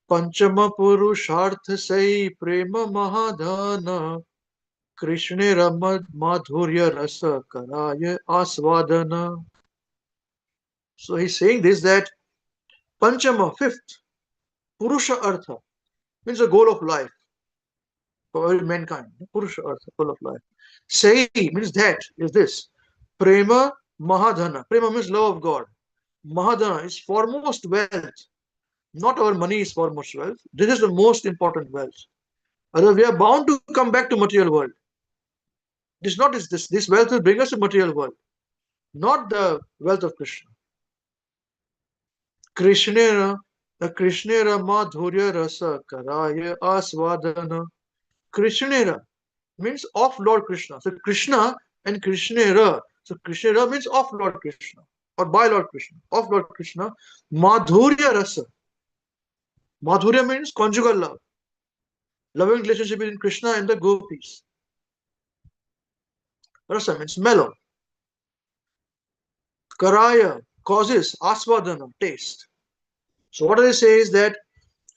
Panchama Purushartha Sei Prema Mahadhana. Krishna Ramad Madhurya Rasa Karaya Asvadana. So he's saying this that Panchama, fifth, Purusha Artha, means the goal of life for mankind. Purusha Artha, goal of life. Sai means that is this. Prema Mahadhana. Prema means love of God. Mahadhana is foremost wealth. Not our money is foremost wealth. This is the most important wealth. Otherwise, we are bound to come back to material world. This wealth will bring us to material world, not the wealth of Krishna. Krishnera Madhurya Rasa Karaya Asvadana. Krishnera means of Lord Krishna. So Krishna and Krishnera. So Krishnera means of Lord Krishna or by Lord Krishna. Of Lord Krishna. Madhurya Rasa. Madhurya means conjugal love. Loving relationship between Krishna and the gopis. Rasa means mellow. Karaya. causes asvadana, taste. So what they say is that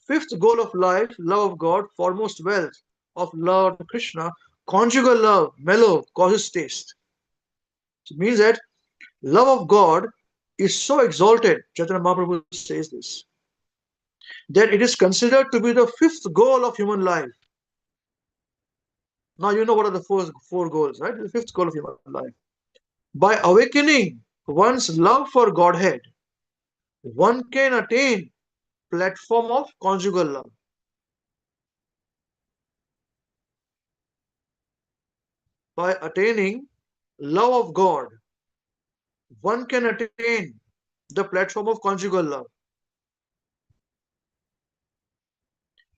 fifth goal of life, love of God, foremost wealth of Lord Krishna, conjugal love, mellow, causes taste. So it means that love of God is so exalted, Chaitanya Mahaprabhu says this, that it is considered to be the fifth goal of human life. Now you know what are the four goals, right? The fifth goal of human life. By awakening one's love for Godhead, one can attain platform of conjugal love. By attaining love of God, one can attain the platform of conjugal love.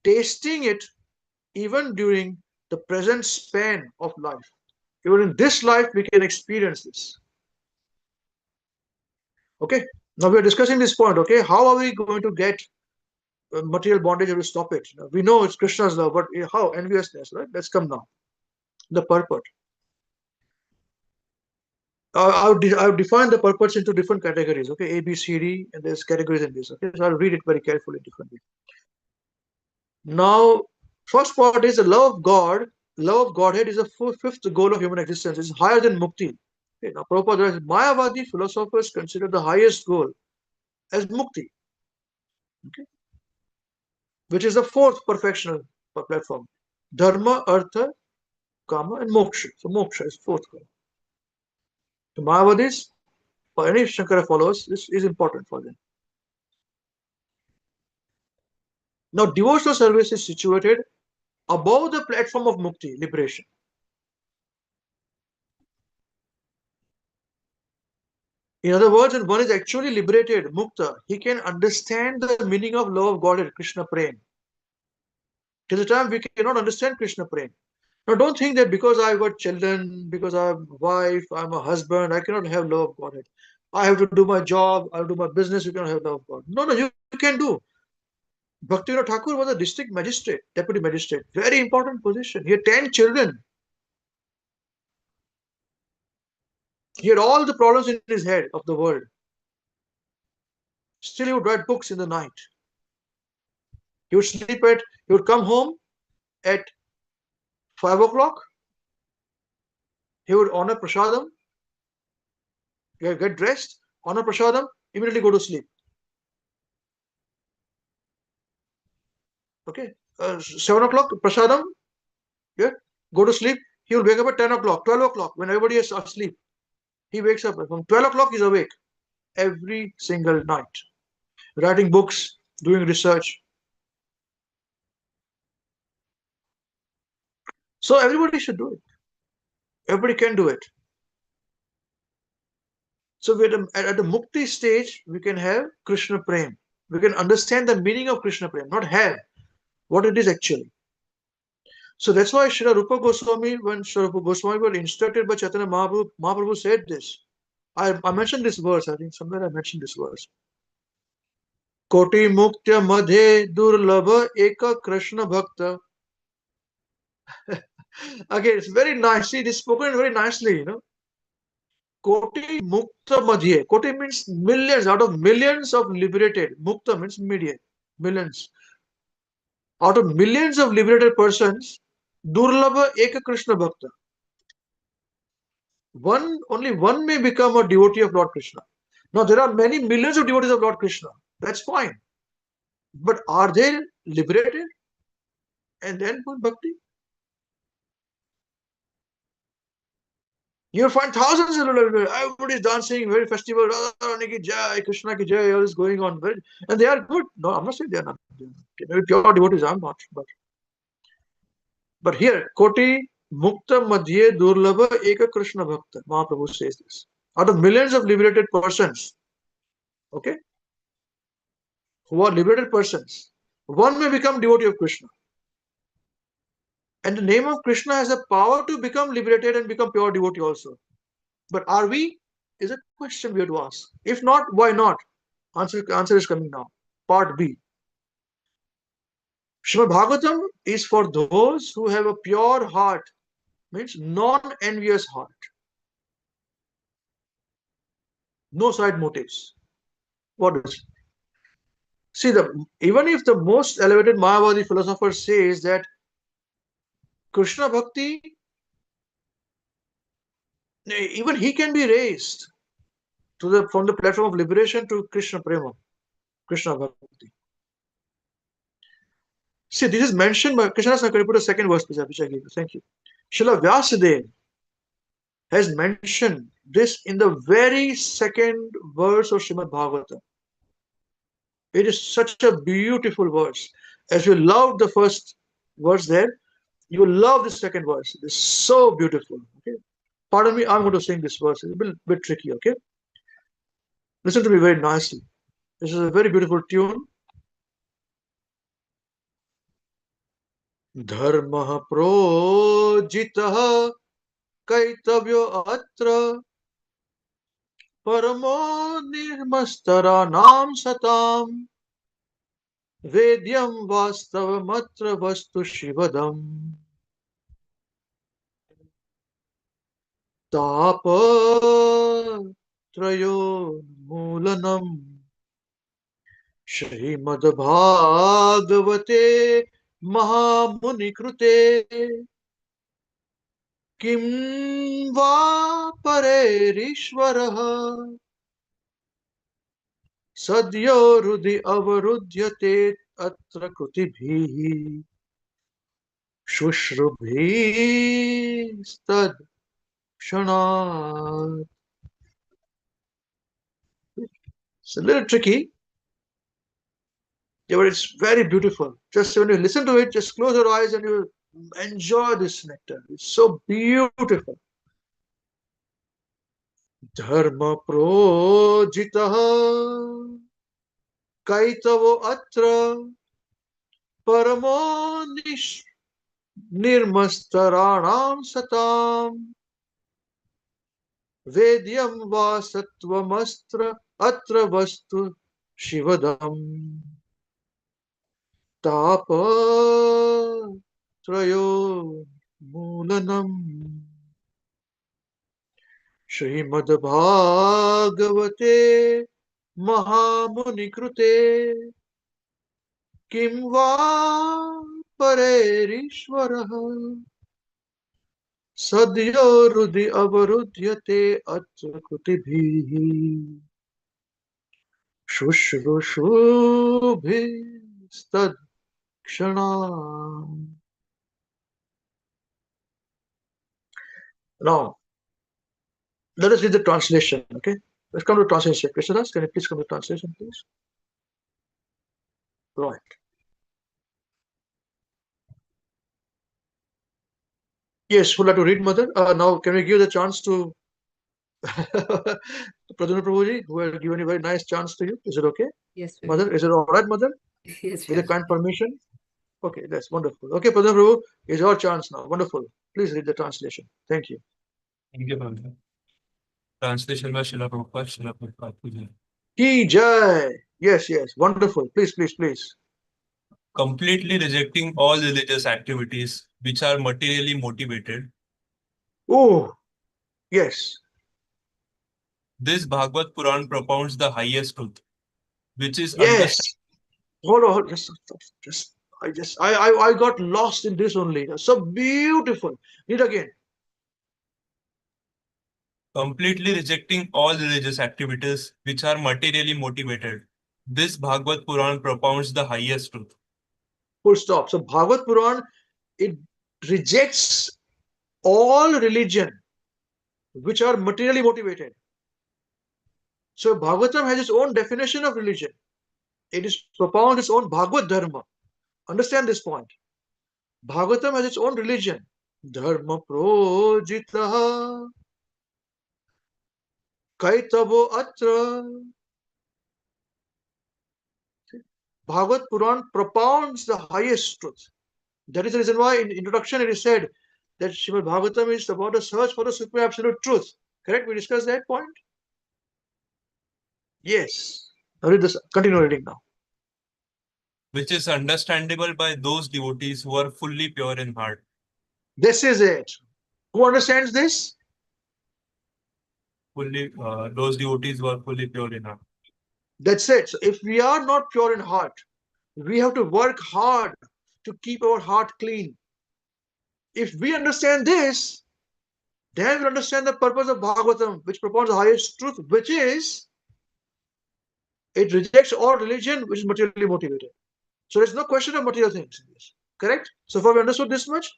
Tasting it even during the present span of life. Even in this life, we can experience this. Okay, now we are discussing this point. Okay, how are we going to get material bondage or to stop it? Now, we know it's Krishna's love, but how? Enviousness, right? Let's come now. The purport. I would define the purports into different categories. Okay, A, B, C, D, and there's categories in this. Okay, so I'll read it very carefully differently. Now, first part is the love of God. Love of Godhead is the fifth goal of human existence. It's higher than mukti. Okay, now, Prabhupada writes, Mayavadi philosophers consider the highest goal as mukti, okay, which is the fourth perfectional platform. Dharma, Artha, Kama, and Moksha. So Moksha is fourth goal. The Mayavadis or any Shankara followers, this is important for them. Now, devotional service is situated above the platform of mukti, liberation. In other words, when one is actually liberated, mukta, he can understand the meaning of love of God and Krishna prema. Till the time we cannot understand Krishna prema. Now, don't think that because I've got children, because I'm a wife, I'm a husband, I cannot have love of Godhead. I have to do my job, I have to do my business, you cannot have love of God. No, no, you can do. Bhaktivinoda Thakur was a district magistrate, deputy magistrate, very important position. He had 10 children. He had all the problems in his head of the world. Still, he would write books in the night. He would he would come home at 5 o'clock. He would honor prasadam, get dressed, honor prasadam, immediately go to sleep. Okay, 7 o'clock prasadam, yeah, go to sleep. He will wake up at 10 o'clock, 12 o'clock when everybody is asleep. He wakes up from 12 o'clock. He's awake every single night, writing books, doing research. So everybody should do it. Everybody can do it. So at the mukti stage, we can have Krishna prema. We can understand the meaning of Krishna prema, not have what it is actually. So that's why Srila Rupa Goswami, when Srila Rupa Goswami was instructed by Chaitanya Mahaprabhu, Mahaprabhu said this. I mentioned this verse, I think somewhere I mentioned this verse. Koti muktya madhe durlabha eka Krishna bhakta. Again, it's very nice. See, it is spoken very nicely, you know. Koti mukta madhye. Koti means millions, out of millions of liberated. Mukta means millions. Out of millions of liberated persons, durlabha eka Krishna bhakta. Only one may become a devotee of Lord Krishna. Now there are many millions of devotees of Lord Krishna. That's fine. But are they liberated? And then put bhakti? You'll find thousands of everybody's dancing, very festival, Radhasthami ki jai, Krishna ki jai, all is going on. And they are good. No, I'm not saying they are not. Maybe pure devotees, I'm not. But here, Koti Mukta Madhye Durlabha Eka Krishna Bhakta. Mahaprabhu says this. Out of millions of liberated persons, okay, who are liberated persons, one may become devotee of Krishna. And the name of Krishna has the power to become liberated and become pure devotee also. But are we? Is a question we have to ask. If not, why not? Answer is coming now. Part B. Srimad Bhagavatam is for those who have a pure heart, means non-envious heart. No side motives. What is it? See, even if the most elevated Mayavadi philosopher says that Krishna Bhakti, even he can be raised from the platform of liberation to Krishna Prema, Krishna Bhakti. See, this is mentioned by Krishna. Can you put a second verse, please, which I gave you? Thank you. Srila Vyasadeva has mentioned this in the very second verse of Srimad Bhagavatam. It is such a beautiful verse. As you loved the first verse there, you will love the second verse. It is so beautiful. Okay. Pardon me, I'm going to sing this verse. It's a bit tricky, okay? Listen to me very nicely. This is a very beautiful tune. Dharma projitah kaitavyo atra paramo nirmastaranam satam vedyam vastavamatra vastu shivadam tapa trayo mulanam श्रीमद्भागवते महामुनिकृते किं वा परेरीश्वरः सद्यो हृदि अवरुध्यते अत्र कृतिभिः शुश्रुभिस्तत्क्षणात्. It's a little tricky. Yeah, but it's very beautiful. Just when you listen to it, just close your eyes and you enjoy this nectar. It's so beautiful. Dharma projitah kaitavo atra paramo nirmastaranam satam vedyam va sattvamastra atra vastu shivadam tapa trayo mulanam श्रीमद्भागवते महामुनिकृते किं वा परेरीश्वरः सद्यो हृदि अवरुध्यते अत्र कृतिभिः शुश्रूषुभिस्तत्क्षणात्. Now, let us read the translation, okay? Let's come to translation. Krishnadas, can you please come to translation, please? Right. Yes, would like to read, Mother? Now, can we give the chance to Pradhan Prabhuji, who has given a very nice chance to you? Is it okay? Yes, Prabhu. Mother, is it all right, Mother? Yes, With a Prabhu. kind permission? Okay, that's wonderful. Okay, Pradhan Prabhu, it's your chance now. Wonderful. Please read the translation. Thank you. Thank you, Bhavya. Translation by Srila Prabhupada, Srila Prabhupada ki jai. Ki Jai. Yes, yes. Wonderful. Please, please, please. Completely rejecting all religious activities which are materially motivated, Oh, yes. this Bhagavad Puran propounds the highest truth, which is Yes. Hold on. I got lost in this only. That's so beautiful. Read again. completely rejecting all religious activities which are materially motivated. This Bhagavad Puran propounds the highest truth. Full stop. So Bhagavad Puran, it rejects all religion which are materially motivated. So Bhagavatam has its own definition of religion. It is propound its own Bhagavad Dharma. Understand this point. Bhagavatam has its own religion. Dharma projitaha kaitavo atra. Bhagavad Puran propounds the highest truth. That is the reason why in introduction it is said that Srimad Bhagavatam is about a search for the supreme absolute truth. Correct? We discussed that point? Yes. Now read this. Continue reading now. Which is understandable by those devotees who are fully pure in heart. This is it. Who understands this? Those devotees who are fully pure in heart. That's it. So if we are not pure in heart, we have to work hard to keep our heart clean. If we understand this, then we'll understand the purpose of Bhagavatam, which propounds the highest truth, which is it rejects all religion which is materially motivated. So there's no question of material things in this. Correct? So far we understood this much?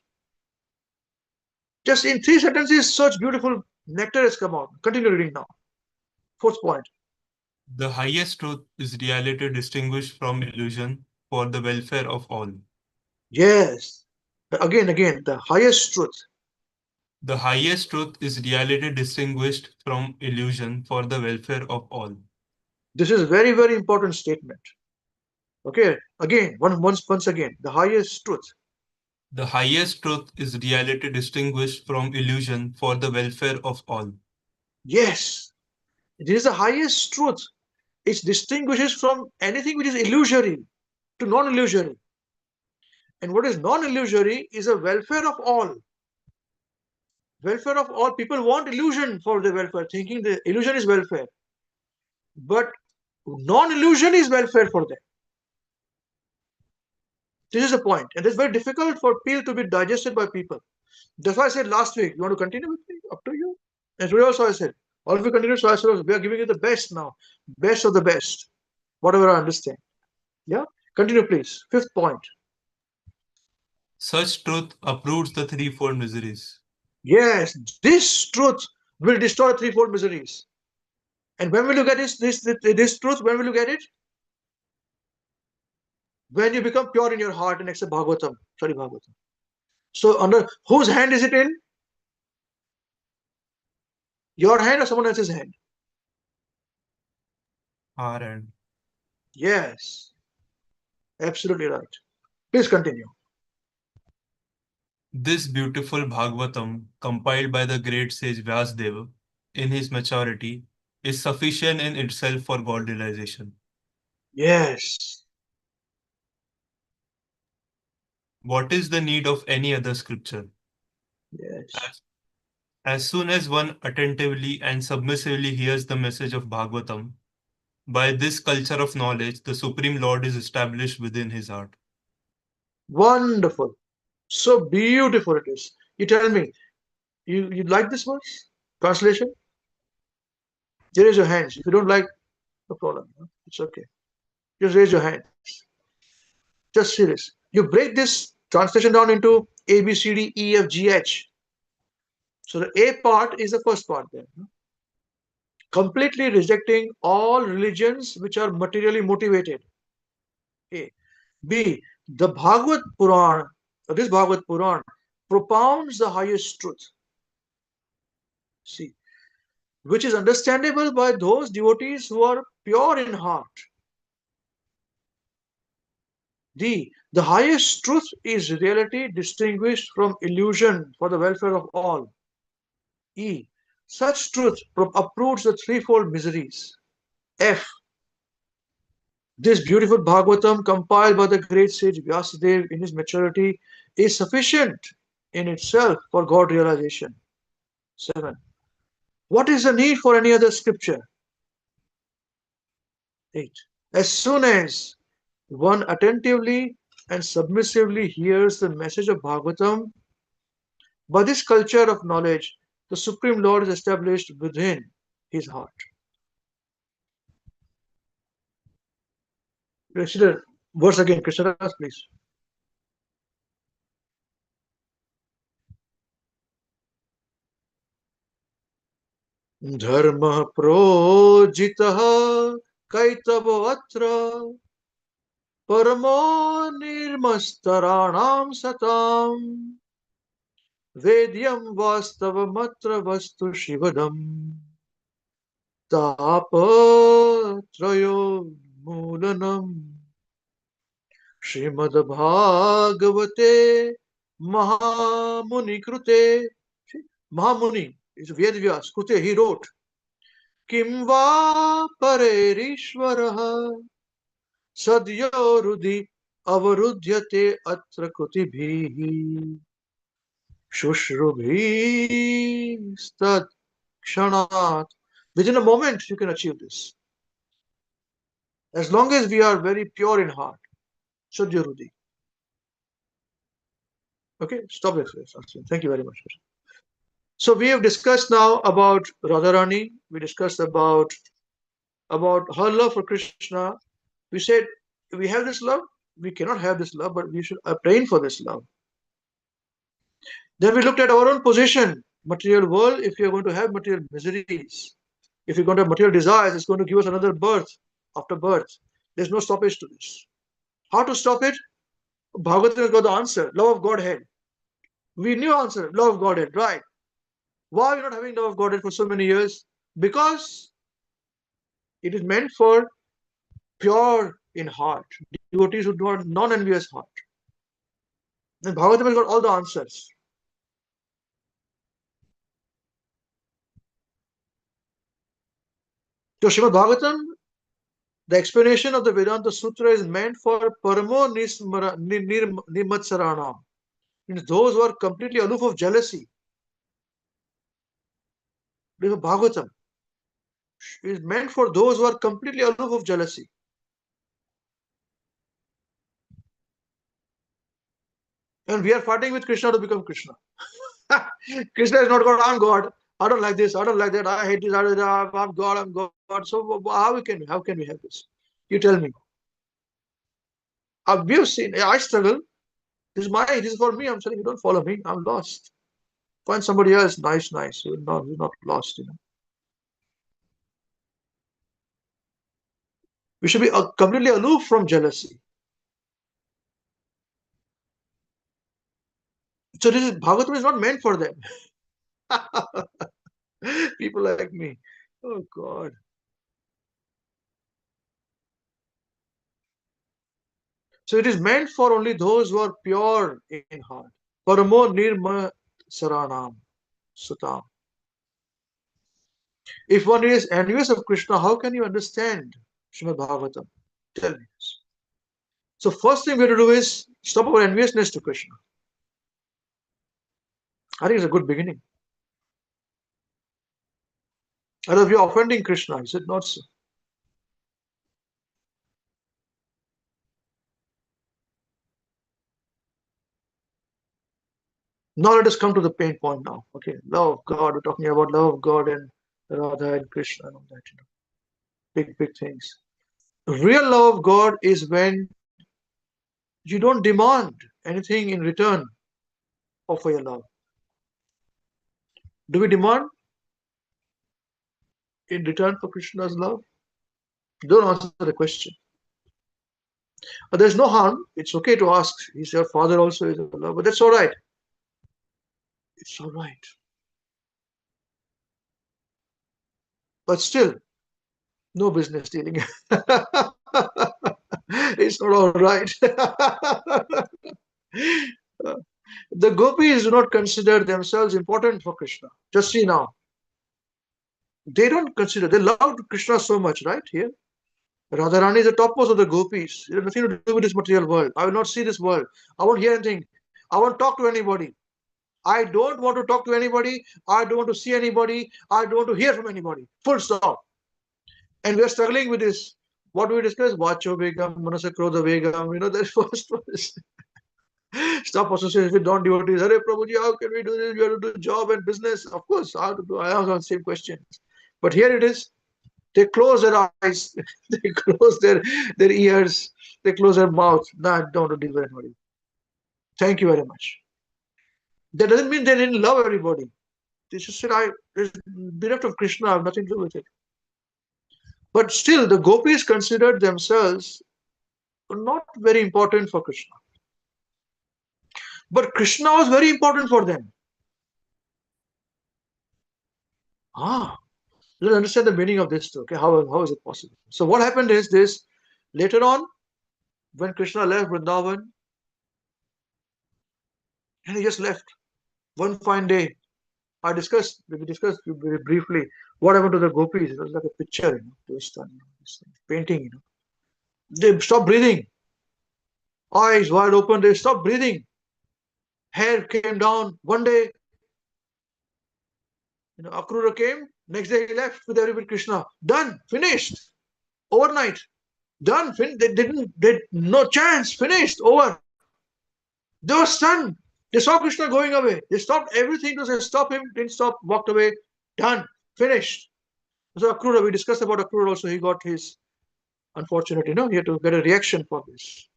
Just in 3 sentences, such beautiful nectar has come out. Continue reading now. Fourth point. The highest truth is reality distinguished from illusion for the welfare of all. Yes. Again, the highest truth. The highest truth is reality distinguished from illusion for the welfare of all. This is a very, very important statement. Okay, again, once again, the highest truth. The highest truth is reality distinguished from illusion for the welfare of all. Yes, it is the highest truth. It distinguishes from anything which is illusory to non-illusory. And what is non-illusory is a welfare of all. Welfare of all. People want illusion for their welfare, thinking the illusion is welfare. But non-illusion is welfare for them. This is the point. And it's very difficult for peel to be digested by people. That's why I said last week, you want to continue with me? Up to you. And today also I said, all of you continue, so I said, we are giving you the best now. Best of the best. Whatever I understand. Yeah? Continue, please. Fifth point. Such truth uproots the threefold miseries. Yes, this truth will destroy threefold miseries. And when will you get this truth? When will you get it? When you become pure in your heart and accept Bhagavatam. Sorry, Bhagavatam. So under whose hand is it in? Your hand or someone else's hand? Our end. Yes. Absolutely right. Please continue. This beautiful Bhagavatam, compiled by the great sage Vyasdeva in his maturity, is sufficient in itself for God realization. Yes. What is the need of any other scripture? Yes. As soon as one attentively and submissively hears the message of Bhagavatam, by this culture of knowledge, the Supreme Lord is established within his heart. Wonderful. So beautiful it is. You tell me, you like this verse? Translation? Raise your hands. If you don't like, no problem. It's okay. Just raise your hands. Just see this. You break this translation down into A, B, C, D, E, F, G, H. So the A part is the first part there. Completely rejecting all religions which are materially motivated. A. B. The Bhagavad Puran, this Bhagavad Puran propounds the highest truth. C. Which is understandable by those devotees who are pure in heart. D. The highest truth is reality distinguished from illusion for the welfare of all. E. Such truth uproots the threefold miseries. F. This beautiful Bhagavatam compiled by the great sage Vyasadeva in his maturity is sufficient in itself for God realization. 7. What is the need for any other scripture? 8. As soon as one attentively and submissively hears the message of Bhagavatam, by this culture of knowledge, the Supreme Lord is established within his heart. Consider verse again, Krishna, please. धर्मः प्रोजितः कैतवोऽत्र परमो निर्मस्तराणां सताम् वेद्यं वास्तवमत्र वस्तु शिवदम् तापत्रयोन्मूलनम् श्रीमद्भागवते महामुनिकृते. Mahamuni is Vedvyas Krute, he wrote Kim va pareirishvarah sadyo rudhi avarudhyate atra krutibhihi shushrubi stat kshanat. Within a moment you can achieve this. As long as we are very pure in heart. Shuddha Rudi. Okay, stop it. Thank you very much. So we have discussed now about Radharani. We discussed about her love for Krishna. We said we have this love, we cannot have this love, but we should obtain for this love. Then we looked at our own position, material world. If you're going to have material miseries, if you're going to have material desires, it's going to give us another birth after birth. There's no stoppage to this. How to stop it? Bhagavatam has got the answer. Love of Godhead. We knew answer. Love of Godhead. Right. Why are we not having love of Godhead for so many years? Because it is meant for pure in heart. Devotees who do not non-envious heart. And Bhagavatam has got all the answers. So Srimad Bhagavatam, the explanation of the Vedanta Sutra is meant for Paramo Nimatsaranam. Means those who are completely aloof of jealousy. The Bhagavatam is meant for those who are completely aloof of jealousy. And we are fighting with Krishna to become Krishna. Krishna is not God, I'm God. I don't like this, I don't like that, I hate this, I'm God, I'm God. So how can we have this? You tell me. We have seen, I struggle. This is for me. I'm telling you, don't follow me. I'm lost. Find somebody else. Nice. You're not lost, We should be completely aloof from jealousy. So this is Bhagavatam is not meant for them. People like me. Oh God. So it is meant for only those who are pure in heart. Paramo nirma saranam sutam. If one is envious of Krishna, how can you understand Srimad Bhagavatam? Tell me this. So first thing we have to do is stop our enviousness to Krishna. I think it's a good beginning. Otherwise, we are offending Krishna. Is it not so? Now let us come to the pain point now. Okay, love of God. We're talking about love of God and Radha and Krishna and all that, big things. Real love of God is when you don't demand anything in return for your love. Do we demand in return for Krishna's love? Don't answer the question. But there's no harm. It's okay to ask. He's your father also is a love, but that's all right. It's all right. But still, no business dealing. It's not all right. The gopis do not consider themselves important for Krishna. Just see now. They don't consider, they love Krishna so much, right? Here. Radharani is the topmost of the gopis. It has nothing to do with this material world. I will not see this world. I won't hear anything. I won't talk to anybody. I don't want to talk to anybody. I don't want to see anybody. I don't want to hear from anybody. Full stop. And we are struggling with this. What do we discuss? Vacho Vegam, Manasa Krodha Vegam. That first one is stop associating with non-devotees. Hare Prabhuji, how can we do this? We have to do job and business. Of course, I have to do. I have the same question. But here it is. They close their eyes. They close their ears. They close their mouth. No, I don't want to deal with anybody. Thank you very much. That doesn't mean they didn't love everybody. They just said, there's bereft of Krishna, I have nothing to do with it. But still, the gopis considered themselves not very important for Krishna. But Krishna was very important for them. Let's understand the meaning of this too. Okay, how is it possible? So what happened is this. Later on, when Krishna left Vrindavan, and he just left one fine day. We discussed very briefly what happened to the gopis. It was like a picture, just painting. They stopped breathing. Eyes wide open, they stopped breathing. Hair came down one day. Akrura came. Next day he left with everybody. Krishna done, finished, overnight. Done. They no chance. Finished. Over. They were stunned. They saw Krishna going away. They stopped everything to say, stop him. Didn't stop. Walked away. Done. Finished. So Akrura, we discussed about Akrura also. He got his unfortunate, he had to get a reaction for this.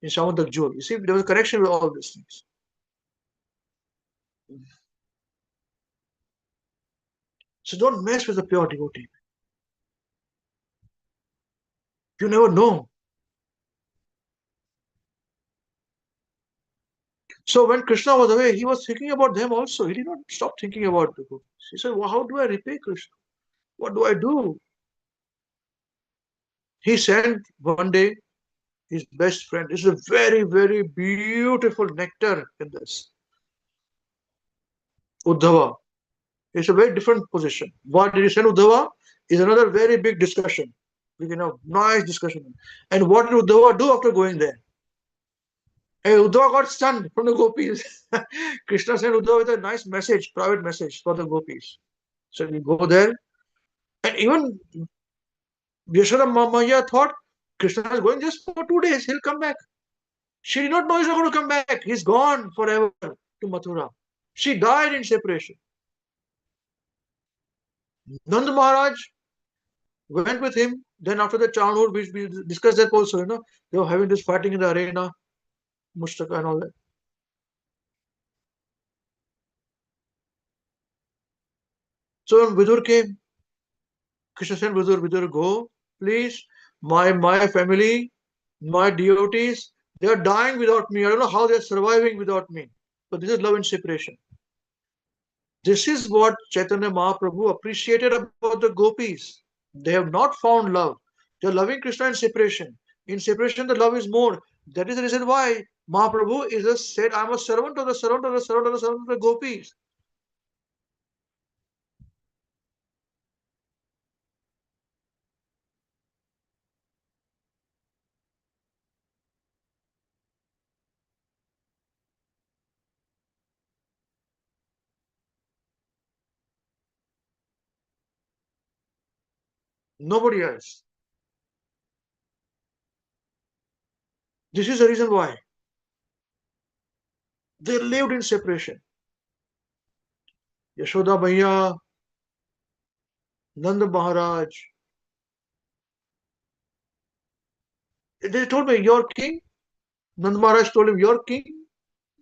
In Shamantak Jewel. You see, there was a connection with all these things. So don't mess with a pure devotee. You never know. So when Krishna was away, he was thinking about them also. He did not stop thinking about the gopis. He said, well, how do I repay Krishna? What do I do? He sent one day his best friend. It's a very, very beautiful nectar in this. Uddhava. It's a very different position. Why did he send Uddhava? Is another very big discussion. We can have nice discussion. And what did Uddhava do after going there? And Uddhava got stunned from the gopis. Krishna sent Uddhava with a nice message, private message for the gopis. So we go there. And even Yashoda Maya thought Krishna is going just for 2 days. He'll come back. She did not know he's not going to come back. He's gone forever to Mathura. She died in separation. Nand Maharaj went with him. Then after the childhood, which we discussed that also, they were having this fighting in the arena, Mustaka and all that. So when Vidur came, Krishna said, Vidur, go, please. My family, my devotees, they are dying without me. I don't know how they are surviving without me. But this is love and separation. This is what Chaitanya Mahaprabhu appreciated about the gopis. They have not found love. They are loving Krishna in separation. In separation, the love is more. That is the reason why Mahaprabhu said, I'm a servant of the servant of the servant of the servant of the gopis. Nobody else. This is the reason why they lived in separation. Yashoda Maiya, Nanda Maharaj, they told me, you're king. Nanda Maharaj told him, you're king.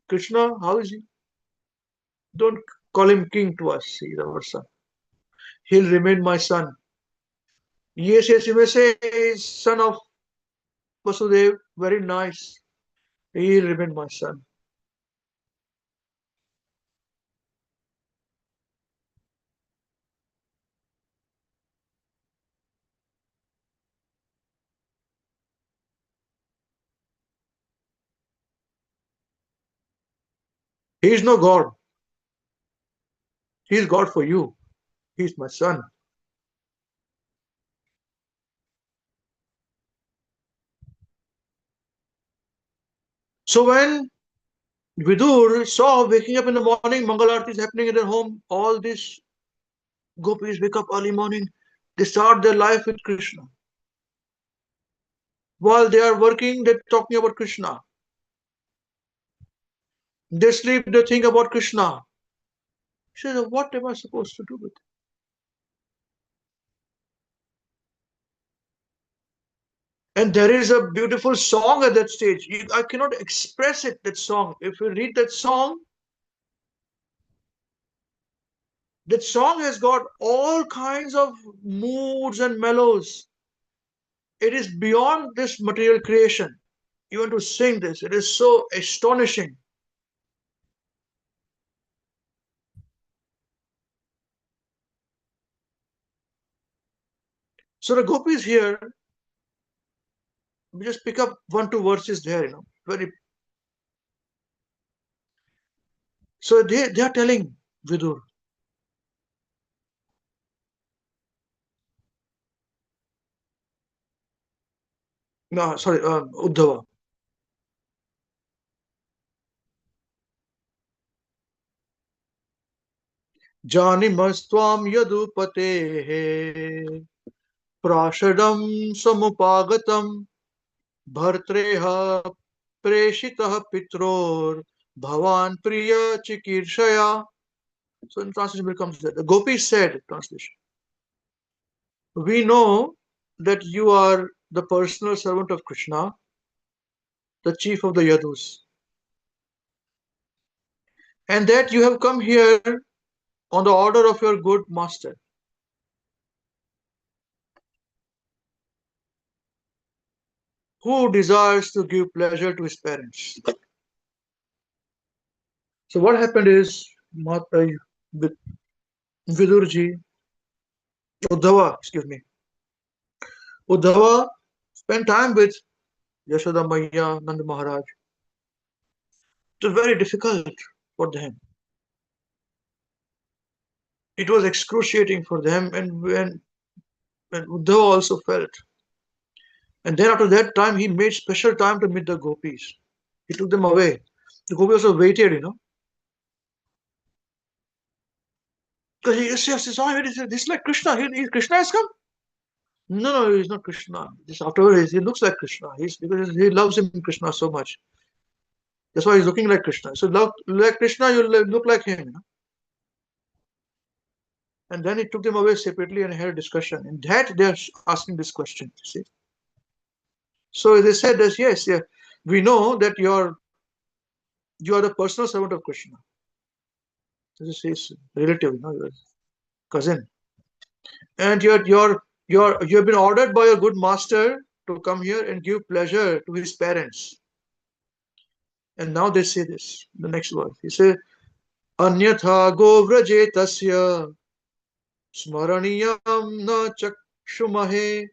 Krishna, how is he? Don't call him king to us. He's our son. He'll remain my son. Yes, yes, you may say he's son of Vasudev. Very nice. He'll remain my son. He's no God. He's God for you. He's my son. So when Vidur saw waking up in the morning, Mangal Aarti is happening in their home, all these gopis wake up early morning, they start their life with Krishna. While they are working, they're talking about Krishna. They sleep, they think about Krishna. She says, what am I supposed to do with it? And there is a beautiful song at that stage. I cannot express it, that song. If you read that song has got all kinds of moods and mellows. It is beyond this material creation. You want to sing this. It is so astonishing. So the gopis here, we just pick up 1, 2 verses there, very. So they are telling Vidur, no, sorry, Uddhava. Janimastvam yadupate Prashadam samupagatam bhartreha preshitah pitror bhavan priya chikirshaya. So in translation becomes that. The Gopi said, translation, we know that you are the personal servant of Krishna, the chief of the Yadus, and that you have come here on the order of your good master, who desires to give pleasure to his parents. So what happened is, Vidurji, Uddhava spent time with Yashoda Maya, Nand Maharaj. It was very difficult for them. It was excruciating for them, and when Uddhava also felt. And then after that time, he made special time to meet the gopis. He took them away. The gopis also waited, because he saw him. He said, "This is like Krishna. Krishna has come." No, no, he's not Krishna. Just afterwards, he looks like Krishna. Because he loves him, Krishna, so much. That's why he's looking like Krishna. So, like Krishna, you look like him. And then he took them away separately and had a discussion. In that, they're asking this question. See. So they said that yes, yeah, we know that you are the personal servant of Krishna. This is his relative, your cousin, and you have been ordered by your good master to come here and give pleasure to his parents. And now they say this, the next verse. He said, Anyatha govraje tasya smaraniyam na chakshumahe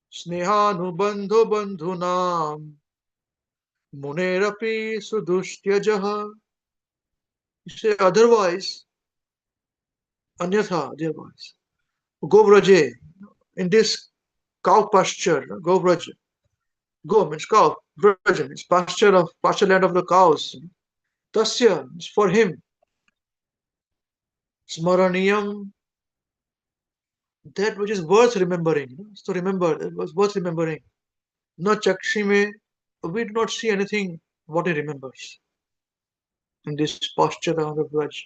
snehanubandho bandhunam munerapi sudushtyajaha. He said, otherwise, anyatha, otherwise, govraje, in this cow pasture, govraje. Go means cow, vraja means pasture land of the cows. Tasya is for him. Smaraniyam, that which is worth remembering. So remember, that was worth remembering. Na chakshime, we do not see anything what he remembers in this posture of the Braj.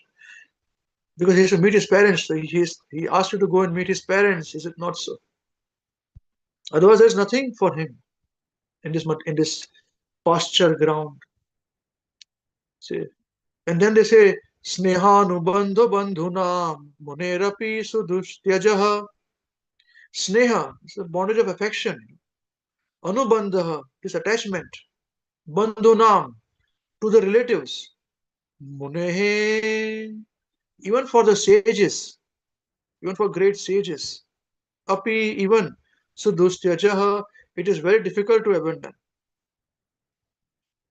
Because he has to meet his parents. So he asked you to go and meet his parents. Is it not so? Otherwise, there's nothing for him in this pasture ground. See? And then they say, Snehanubandho bandhunam munerapi sudustyajaha. Sneha is the bondage of affection. Anubandha is attachment. Bandhunam to the relatives. Munehe, even for the sages, even for great sages. Api, even sudustyajaha, it is very difficult to abandon.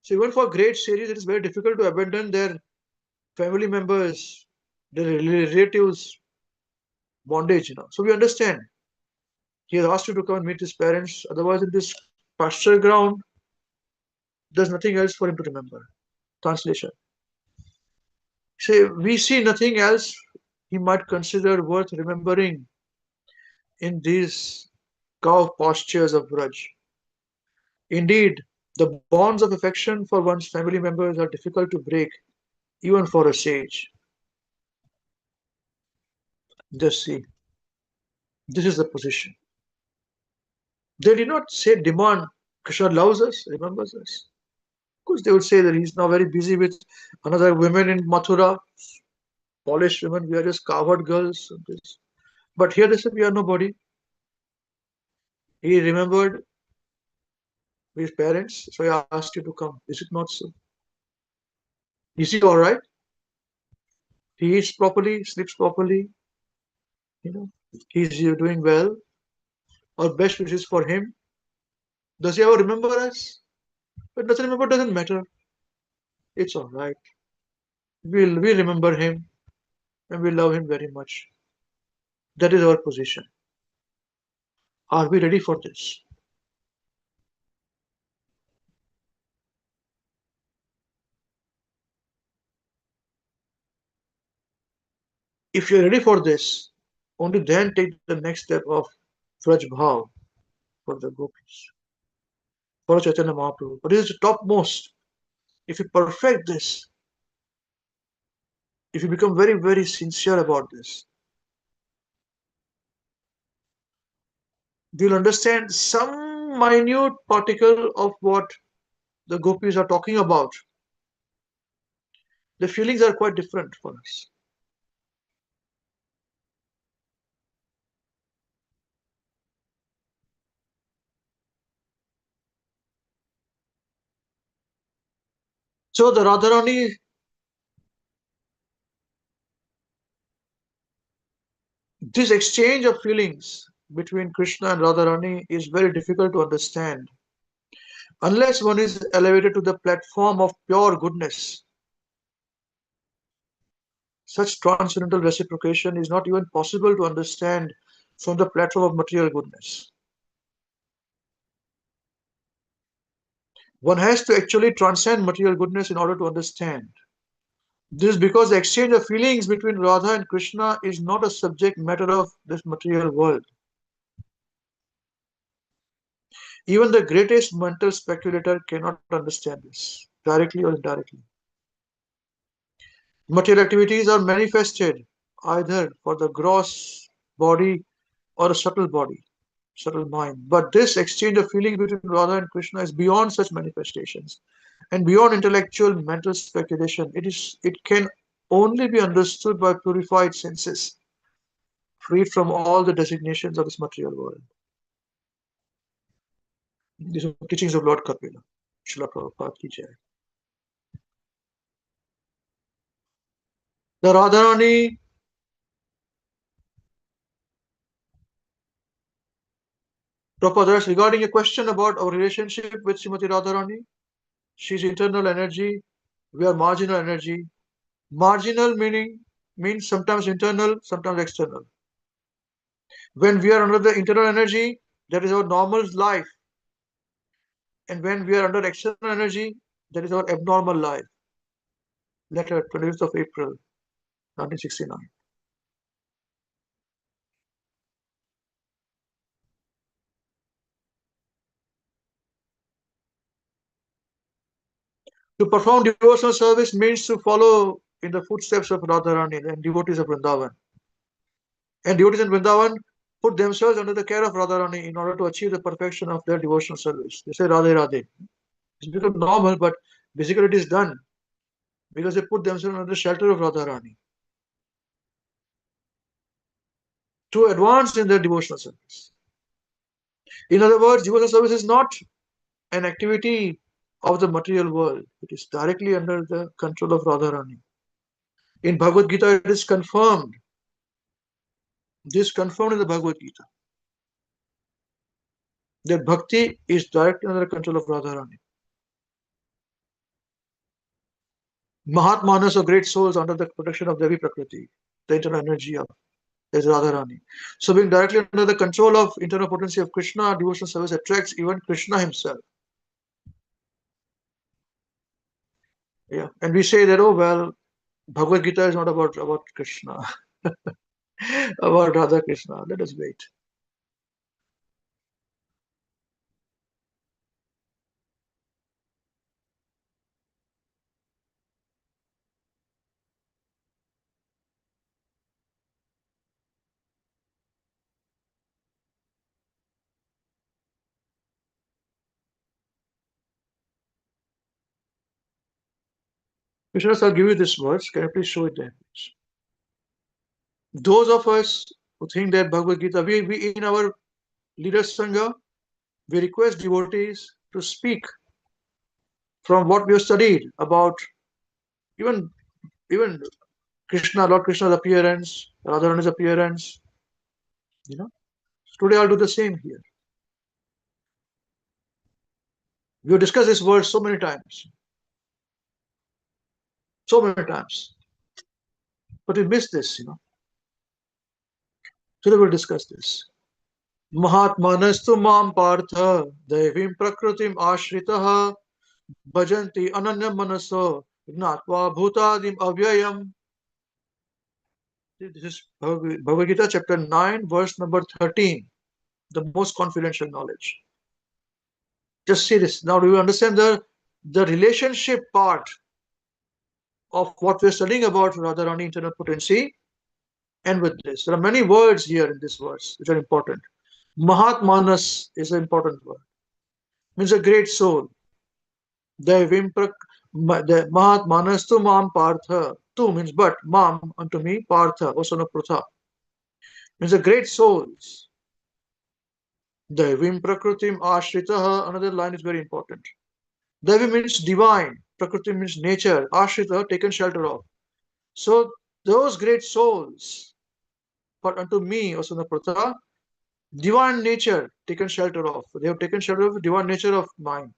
So even for great sages, it is very difficult to abandon their family members, their relatives, bondage. So we understand. He has asked you to come and meet his parents. Otherwise, in this pasture ground, there's nothing else for him to remember. Translation. Say, we see nothing else he might consider worth remembering in these cow postures of Braj. Indeed, the bonds of affection for one's family members are difficult to break, even for a sage. Just see, this is the position. They did not say demand, Krishna loves us, remembers us. Of course, they would say that he's now very busy with another women in Mathura, polished women, we are just cowherd girls. But here they said, we are nobody. He remembered his parents, so he asked you to come. Is it not so? Is he all right? He eats properly, sleeps properly, he's doing well. Our best wishes for him. Does he ever remember us? But doesn't remember, doesn't matter. It's all right. We remember him and we love him very much. That is our position. Are we ready for this? If you're ready for this, only then take the next step of Vraj Bhav for the gopis, for Chaitanya Mahaprabhu. But it is the topmost. If you perfect this, if you become very, very sincere about this, you'll understand some minute particle of what the gopis are talking about. The feelings are quite different for us. So the Radharani, this exchange of feelings between Krishna and Radharani is very difficult to understand unless one is elevated to the platform of pure goodness. Such transcendental reciprocation is not even possible to understand from the platform of material goodness. One has to actually transcend material goodness in order to understand. This is because the exchange of feelings between Radha and Krishna is not a subject matter of this material world. Even the greatest mental speculator cannot understand this, directly or indirectly. Material activities are manifested either for the gross body or a subtle mind. But this exchange of feelings between Radha and Krishna is beyond such manifestations and beyond intellectual mental speculation. It can only be understood by purified senses, freed from all the designations of this material world. These are teachings of Lord Kapila. Srila Prabhupada ki jai. The Radharani, Prabhupada, regarding a question about our relationship with Srimati Radharani, she is internal energy, we are marginal energy. Marginal meaning means sometimes internal, sometimes external. When we are under the internal energy, that is our normal life. And when we are under external energy, that is our abnormal life. Letter 25th of April, 1969. To perform devotional service means to follow in the footsteps of Radharani and devotees of Vrindavan. And devotees in Vrindavan put themselves under the care of Radharani in order to achieve the perfection of their devotional service. They say Radhe Radhe. It's become normal, but basically it is done because they put themselves under the shelter of Radharani to advance in their devotional service. In other words, devotional service is not an activity of the material world. It is directly under the control of Radharani. In Bhagavad Gita, it is confirmed. This is confirmed in the Bhagavad Gita that bhakti is directly under the control of Radharani. Mahatmanas or great souls under the protection of Devi Prakriti, the internal energy of Radharani. So being directly under the control of internal potency of Krishna, devotional service attracts even Krishna himself. Yeah. And we say that, oh well, Bhagavad Gita is not about Krishna, about Radha Krishna. Let us wait. Krishna, I'll give you this words. Can you please show it there, please? Those of us who think that Bhagavad Gita, we in our leaders Sangha, we request devotees to speak from what we have studied about even even Krishna, Lord Krishna's appearance, Radharani's appearance. You know, so today I'll do the same here. We have discussed this word so many times, but we missed this. Today we'll discuss this. Mahatmanastu mam partha devim prakritim ashritah bhajanti ananya manaso gnatva bhutadim avyayam. This is Bhagavad Gita chapter 9 verse number 13. the most confidential knowledge. Just see this. Now, do you understand the relationship part of what we're studying about Radharani internal potency? And with this, there are many words here in this verse which are important. Mahatmanas is an important word. Means a great soul. The Mahatmanastu mam partha. Tu means but, mam unto me, partha, O son of Pratha. Means the great souls. Daivim prakritim ashritaha. Another line is very important. Daivi means divine. Prakriti means nature. Ashrita, taken shelter of. So those great souls, but unto me, O son of Pratha, divine nature taken shelter of. They have taken shelter of the divine nature of mine.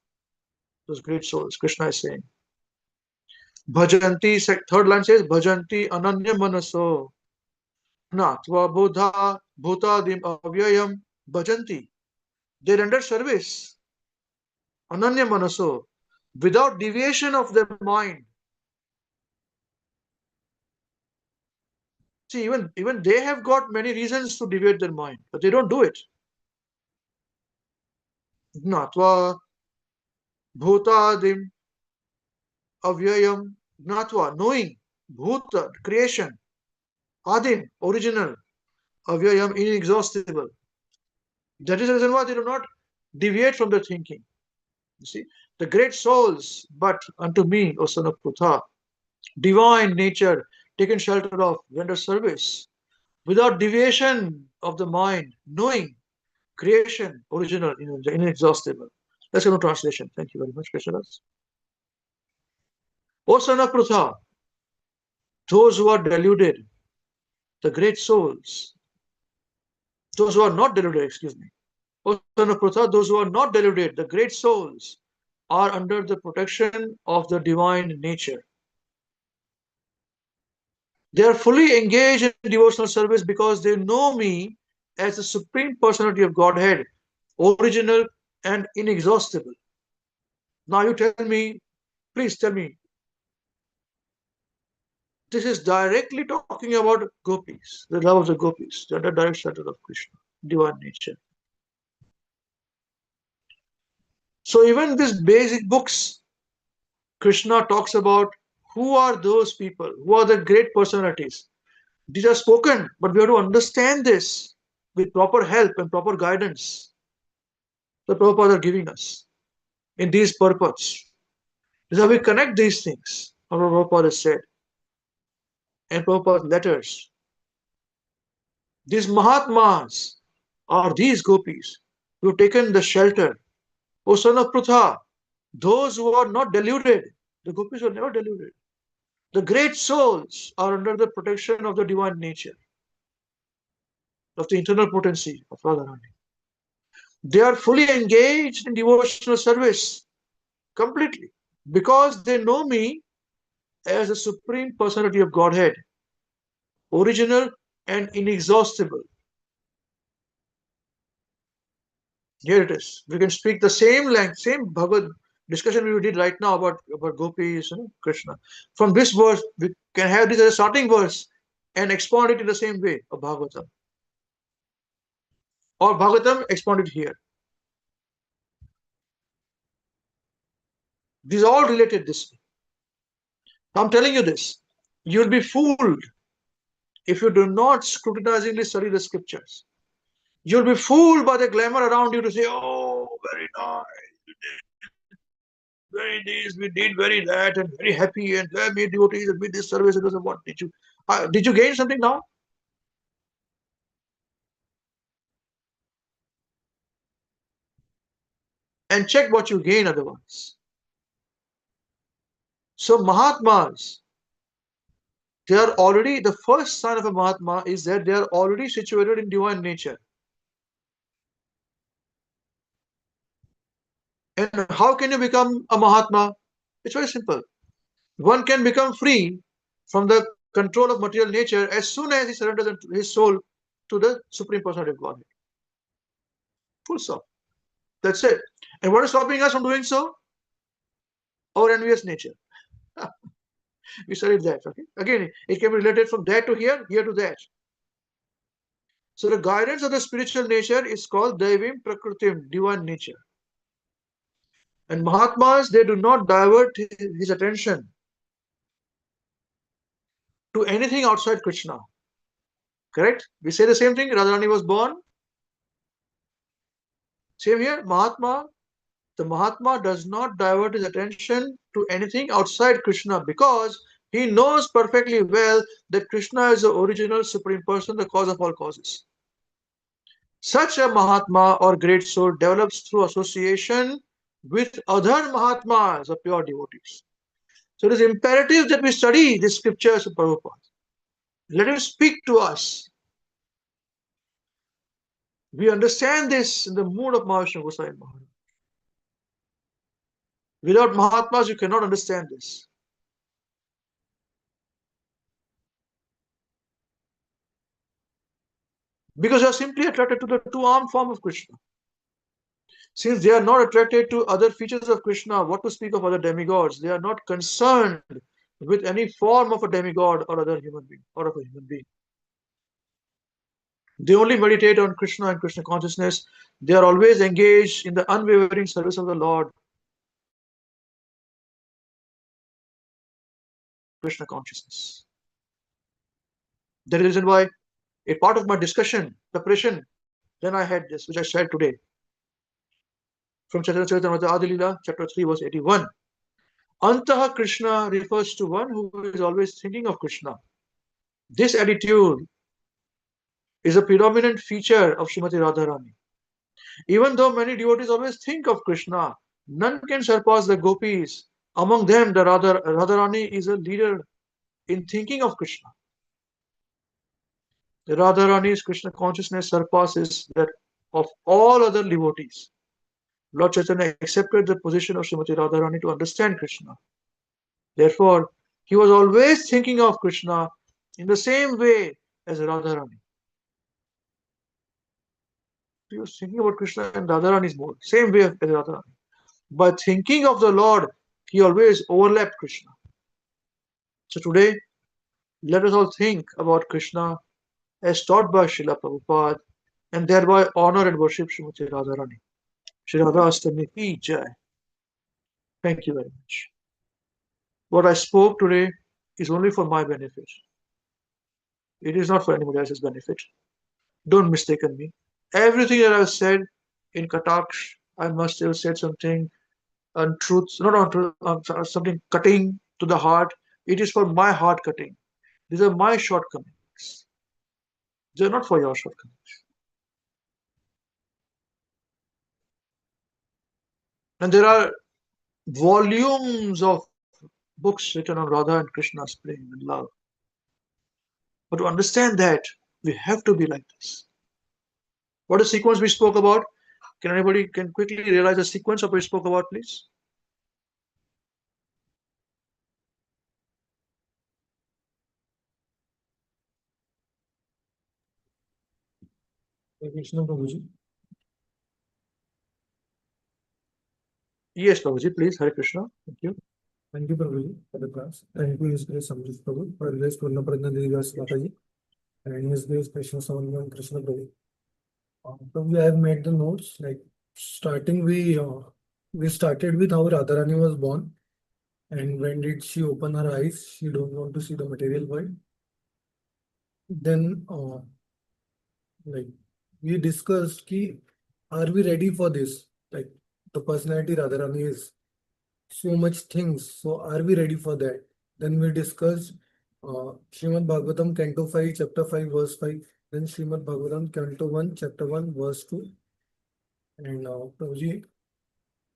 Those great souls, Krishna is saying. Bhajanti, third line says, Bhajanti ananya manaso. Natva buddha bhutadim avyayam bhajanti. They render service. Ananya manaso. Without deviation of their mind. See, even they have got many reasons to deviate their mind, but they don't do it. Natva bhutadim avyayam gnatva, knowing, bhuta, creation, adim, original, avyayam, inexhaustible. That is the reason why they do not deviate from their thinking. You see, the great souls, but unto me, O son of Putha, divine nature, taken shelter of, render service, without deviation of the mind, knowing, creation, original, inexhaustible. Let's go to translation. Thank you very much, Krishna. O son of Pratha, those who are deluded, the great souls, those who are not deluded, excuse me. O son of Pratha, those who are not deluded, the great souls, are under the protection of the divine nature. They are fully engaged in devotional service because they know me as the Supreme Personality of Godhead, original and inexhaustible. Now you tell me, please tell me, this is directly talking about gopis, the love of the gopis, the direct shelter of Krishna, divine nature. So even these basic books, Krishna talks about who are those people, who are the great personalities. These are spoken, but we have to understand this with proper help and proper guidance. The Prabhupada are giving us in these purports. This is how we connect these things, how Prabhupada has said, and Prabhupada's letters. These Mahatmas are these gopis who have taken the shelter. O son of Prutha, those who are not deluded, the gopis are never deluded. The great souls are under the protection of the divine nature, of the internal potency of Radharani. They are fully engaged in devotional service completely because they know me as the Supreme Personality of Godhead, original and inexhaustible. Here it is. We can speak the same language, same Bhagavad discussion we did right now about gopis, Krishna. From this verse, we can have this as a starting verse and expound it in the same way of Bhagavatam. Or Bhagavatam expounded here. These are all related this way. I'm telling you this. You'll be fooled if you do not scrutinizingly study the scriptures. You'll be fooled by the glamour around you to say, oh, very nice, very this, we did very that, and very happy, and we made devotees, and made this service, and what did you gain something now? And check what you gain otherwise. So Mahatmas, they are already, the first sign of a Mahatma is that they are already situated in divine nature. And how can you become a Mahatma? It's very simple. One can become free from the control of material nature as soon as he surrenders his soul to the Supreme Personality of Godhead. Full stop. That's it. And what is stopping us from doing so? Our envious nature. We studied that. Okay. Again, it can be related from there to here, here to there. So the guidance of the spiritual nature is called Daivim Prakritim, divine nature. And Mahatmas, they do not divert his attention to anything outside Krishna. Correct? We say the same thing. Radharani was born. Same here. The Mahatma does not divert his attention to anything outside Krishna because he knows perfectly well that Krishna is the original Supreme Person, the cause of all causes. Such a Mahatma or great soul develops through association with other Mahatmas or pure devotees. So it is imperative that we study the scriptures of Prabhupada. Let him speak to us. We understand this in the mood of Mahavishnu Goswami Maharaj. Without Mahatmas, you cannot understand this. Because you are simply attracted to the two-armed form of Krishna. Since they are not attracted to other features of Krishna, what to speak of other demigods? They are not concerned with any form of a demigod or other human being or of a human being. They only meditate on Krishna and Krishna consciousness. They are always engaged in the unwavering service of the Lord, Krishna consciousness. That is the reason why a part of my discussion, preparation, then I had this, which I shared today from Chaitanya Charitamrita Adilila, chapter 3, verse 81. Antaha Krishna refers to one who is always thinking of Krishna. This attitude is a predominant feature of Srimati Radharani. Even though many devotees always think of Krishna, none can surpass the gopis. Among them, the Radharani is a leader in thinking of Krishna. The Radharani's Krishna consciousness surpasses that of all other devotees. Lord Chaitanya accepted the position of Srimati Radharani to understand Krishna. Therefore, he was always thinking of Krishna in the same way as Radharani. He was thinking about Krishna in Radharani's mode, same way as Radharani. By thinking of the Lord, he always overlapped Krishna. So today, let us all think about Krishna as taught by Srila Prabhupada and thereby honor and worship Srimati Radharani. Shri Radhasthami ki jai. Thank you very much. What I spoke today is only for my benefit. It is not for anybody else's benefit. Don't mistaken me. Everything that I've said in Kataksh, I must have said something untruth, not untruth, something cutting to the heart. It is for my heart cutting. These are my shortcomings. They are not for your shortcomings. And there are volumes of books written on Radha and Krishna's prema and love. But to understand that, we have to be like this. What is the sequence we spoke about? Can anybody can quickly realize the sequence of what we spoke about, please? Krishna Prabhuji. Yes, Prabhuji, please. Hare Krishna. Thank you. Thank you, Prabhuji, for the class. Thank you, His Grace Amrit Prabhu, for His Grace Purnapradna Devidas Mataji, and His Grace Krishna Samangan Krishna Prabhu. Prabhuji, I have made the notes. Like starting, we started with how Radharani was born, and when did she open her eyes? She don't want to see the material world. Then, like we discussed, ki, are we ready for this? Like the personality Radharani is so much things. So are we ready for that? Then we discussed Srimad Bhagavatam, Canto 5, Chapter 5, Verse 5. Then Srimad Bhagavatam, Canto 1, Chapter 1, Verse 2. And Prabhuji,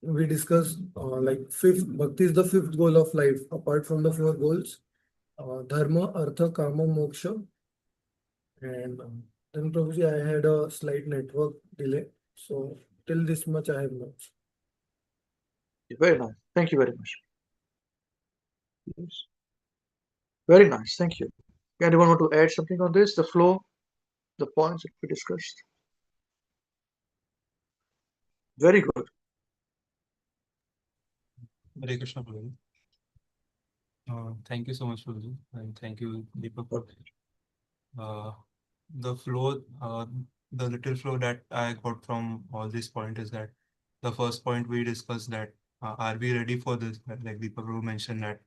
we discussed like fifth, Bhakti is the fifth goal of life, apart from the four goals. Dharma, Artha, Kama, Moksha. And then Prabhuji, I had a slight network delay. So till this much I have notes. Very nice. Thank you very much. Yes. Very nice. Thank you. Anyone want to add something on this? The flow, the points that we discussed. Very good. Hare Krishna, Prabhu. Thank you so much, Prabhu, and thank you, Deepak. Uh, The flow, the little flow that I got from all these points is that the first point we discussed that are we ready for this? Like Deepak Prabhu mentioned that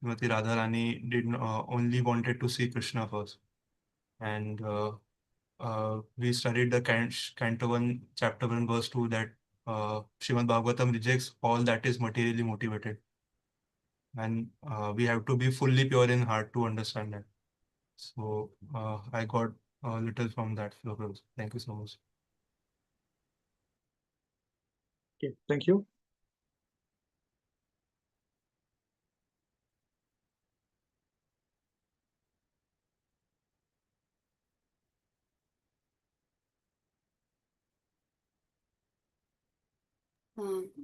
Srimati Radharani did only wanted to see Krishna first, and we studied the Canto 1, Chapter 1, Verse 2 that Srimad Bhagavatam rejects all that is materially motivated, and we have to be fully pure in heart to understand that. So I got a little from that flow. Prabhu. Thank you so much. Okay, thank you.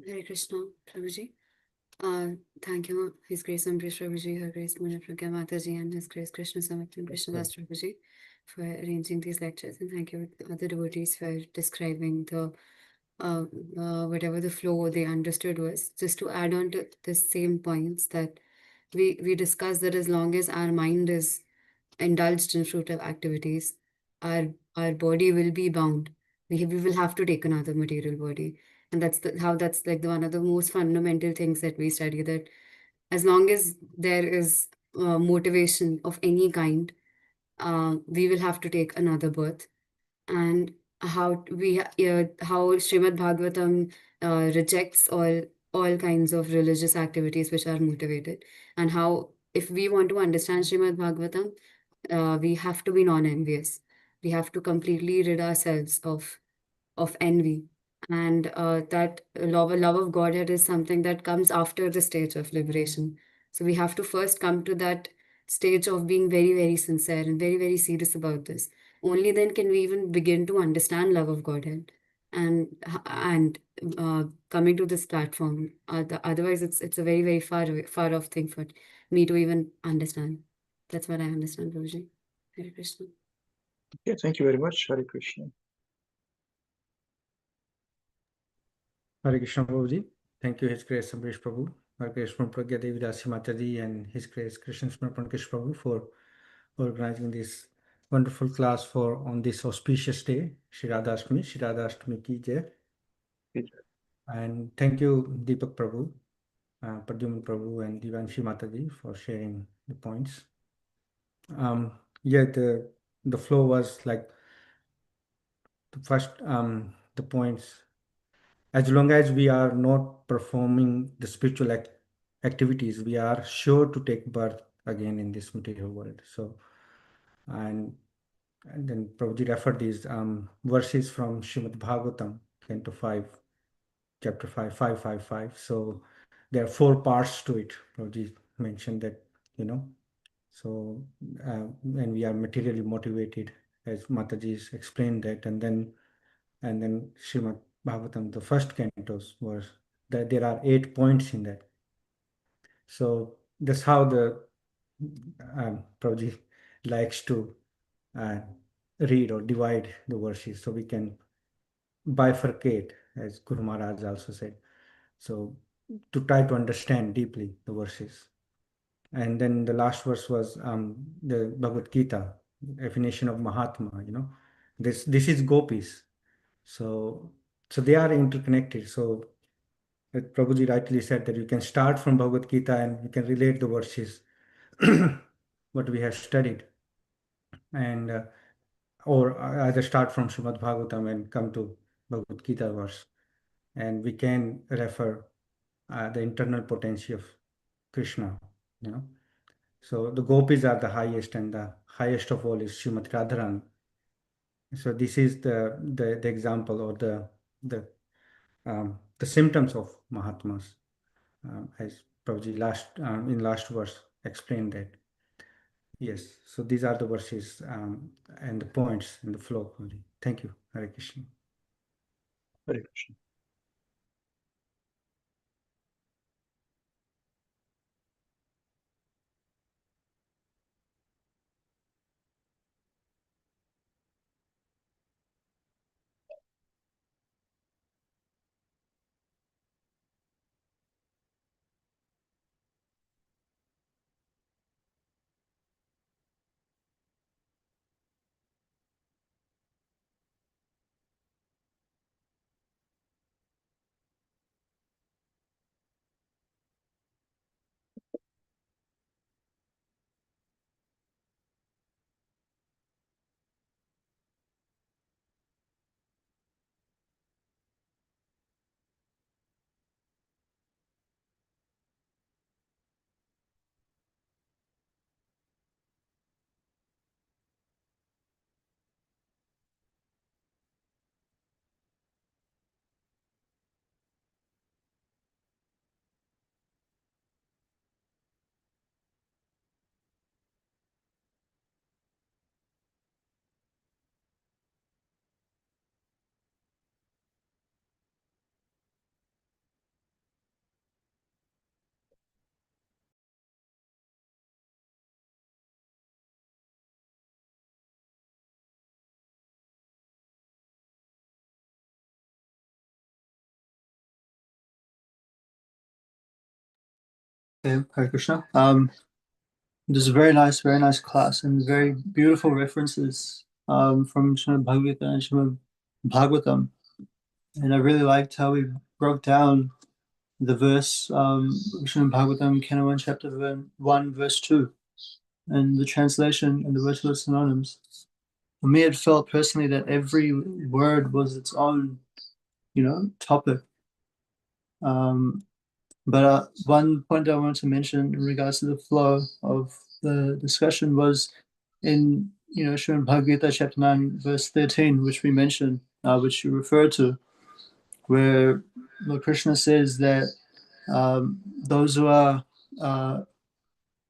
Hare Krishna, Prabhuji. Thank you, His Grace Ambarisa Prabhuji, Her Grace Muna Pragya Mataji, and His Grace Krishna Samat and Krishna Das Prabhuji for arranging these lectures. And thank you, other devotees, for describing the whatever the flow they understood was. Just to add on to the same points that we discussed, that as long as our mind is indulged in fruitive activities, our body will be bound. We will have to take another material body. And that's how that's like one of the most fundamental things that we study, that as long as there is motivation of any kind, we will have to take another birth. And how Srimad Bhagavatam rejects all kinds of religious activities which are motivated, and how if we want to understand Srimad Bhagavatam, we have to be non-envious. We have to completely rid ourselves of envy. And that love of Godhead is something that comes after the stage of liberation. So we have to first come to that stage of being very, very sincere and very, very serious about this. Only then can we even begin to understand love of Godhead. And coming to this platform, otherwise it's a very, very far off thing for me to even understand. That's what I understand, Prabhuji. Hare Krishna. Okay, thank you very much. Hare Krishna. Hare Krishna Prabhuji. Thank you, His Grace Ambrish Prabhu, Hare Krishna Pragya Devi Dasi Mataji, and His Grace Krishna Smarpan Krish Prabhu for organizing this wonderful class for on this auspicious day, Shri Radhasthami ki jai. And thank you, Deepak Prabhu, Pradyuman Prabhu, and Divanshi Mataji for sharing the points. Yeah, the flow was like the first the points. As long as we are not performing the spiritual activities, we are sure to take birth again in this material world. So, and then Prabhuji referred these verses from Srimad Bhagavatam, Canto 5, Chapter 5, 555. So there are 4 parts to it. Prabhuji mentioned that, so when we are materially motivated, as Mataji's explained that, and then Srimad Bhagavatam, the first cantos was that there are 8 points in that. So that's how the Prabhuji likes to read or divide the verses, so we can bifurcate, as Guru Maharaj also said. So to try to understand deeply the verses. And then the last verse was the Bhagavad Gita, definition of Mahatma. This is gopis. So they are interconnected. So Prabhuji rightly said that you can start from Bhagavad Gita and you can relate the verses what we have studied, and or either start from Srimad Bhagavatam and come to Bhagavad Gita verse, and we can refer the internal potency of Krishna. So the gopis are the highest, and the highest of all is Srimati Radharani. So this is the example, or the symptoms of Mahatmas, as Prabhuji in last verse explained that. Yes, so these are the verses and the points in the flow. Thank you, Hare Krishna. Hare Krishna. Okay, Hare Krishna. This is a very nice class and very beautiful references from Srimad Bhagavata and Srimad Bhagavatam. And I really liked how we broke down the verse, Srimad Bhagavatam, Canon 1, Chapter 1, Verse 2, and the translation and the word to synonyms. For me, it felt personally that every word was its own, topic. But one point I wanted to mention in regards to the flow of the discussion was in, Srimad Bhagavata chapter 9, verse 13, which we mentioned, which you referred to, where Lord Krishna says that those who are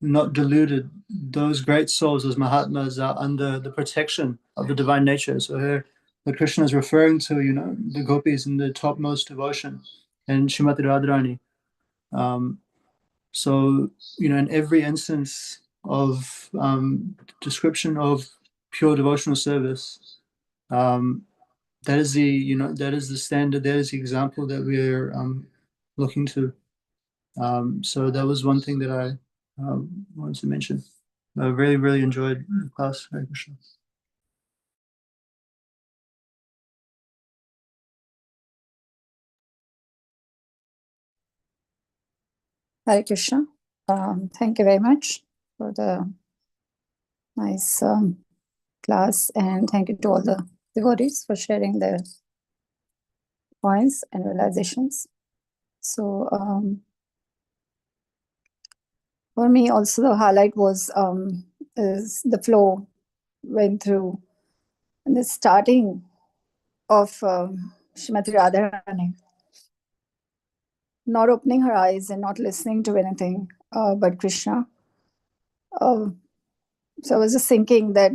not deluded, those great souls, those Mahatmas, are under the protection of the divine nature. So here, Lord Krishna is referring to, the gopis in the topmost devotion and Srimati Radharani. So, in every instance of description of pure devotional service, that is the standard, that is the example that we're looking to. So that was one thing that I wanted to mention. I really, really enjoyed the class. Hare Krishna. Hare Krishna. Thank you very much for the nice class, and thank you to all the devotees for sharing their points and realizations. So for me also the highlight was is the flow went through the starting of Srimati Radharani not opening her eyes and not listening to anything but Krishna. So I was just thinking that,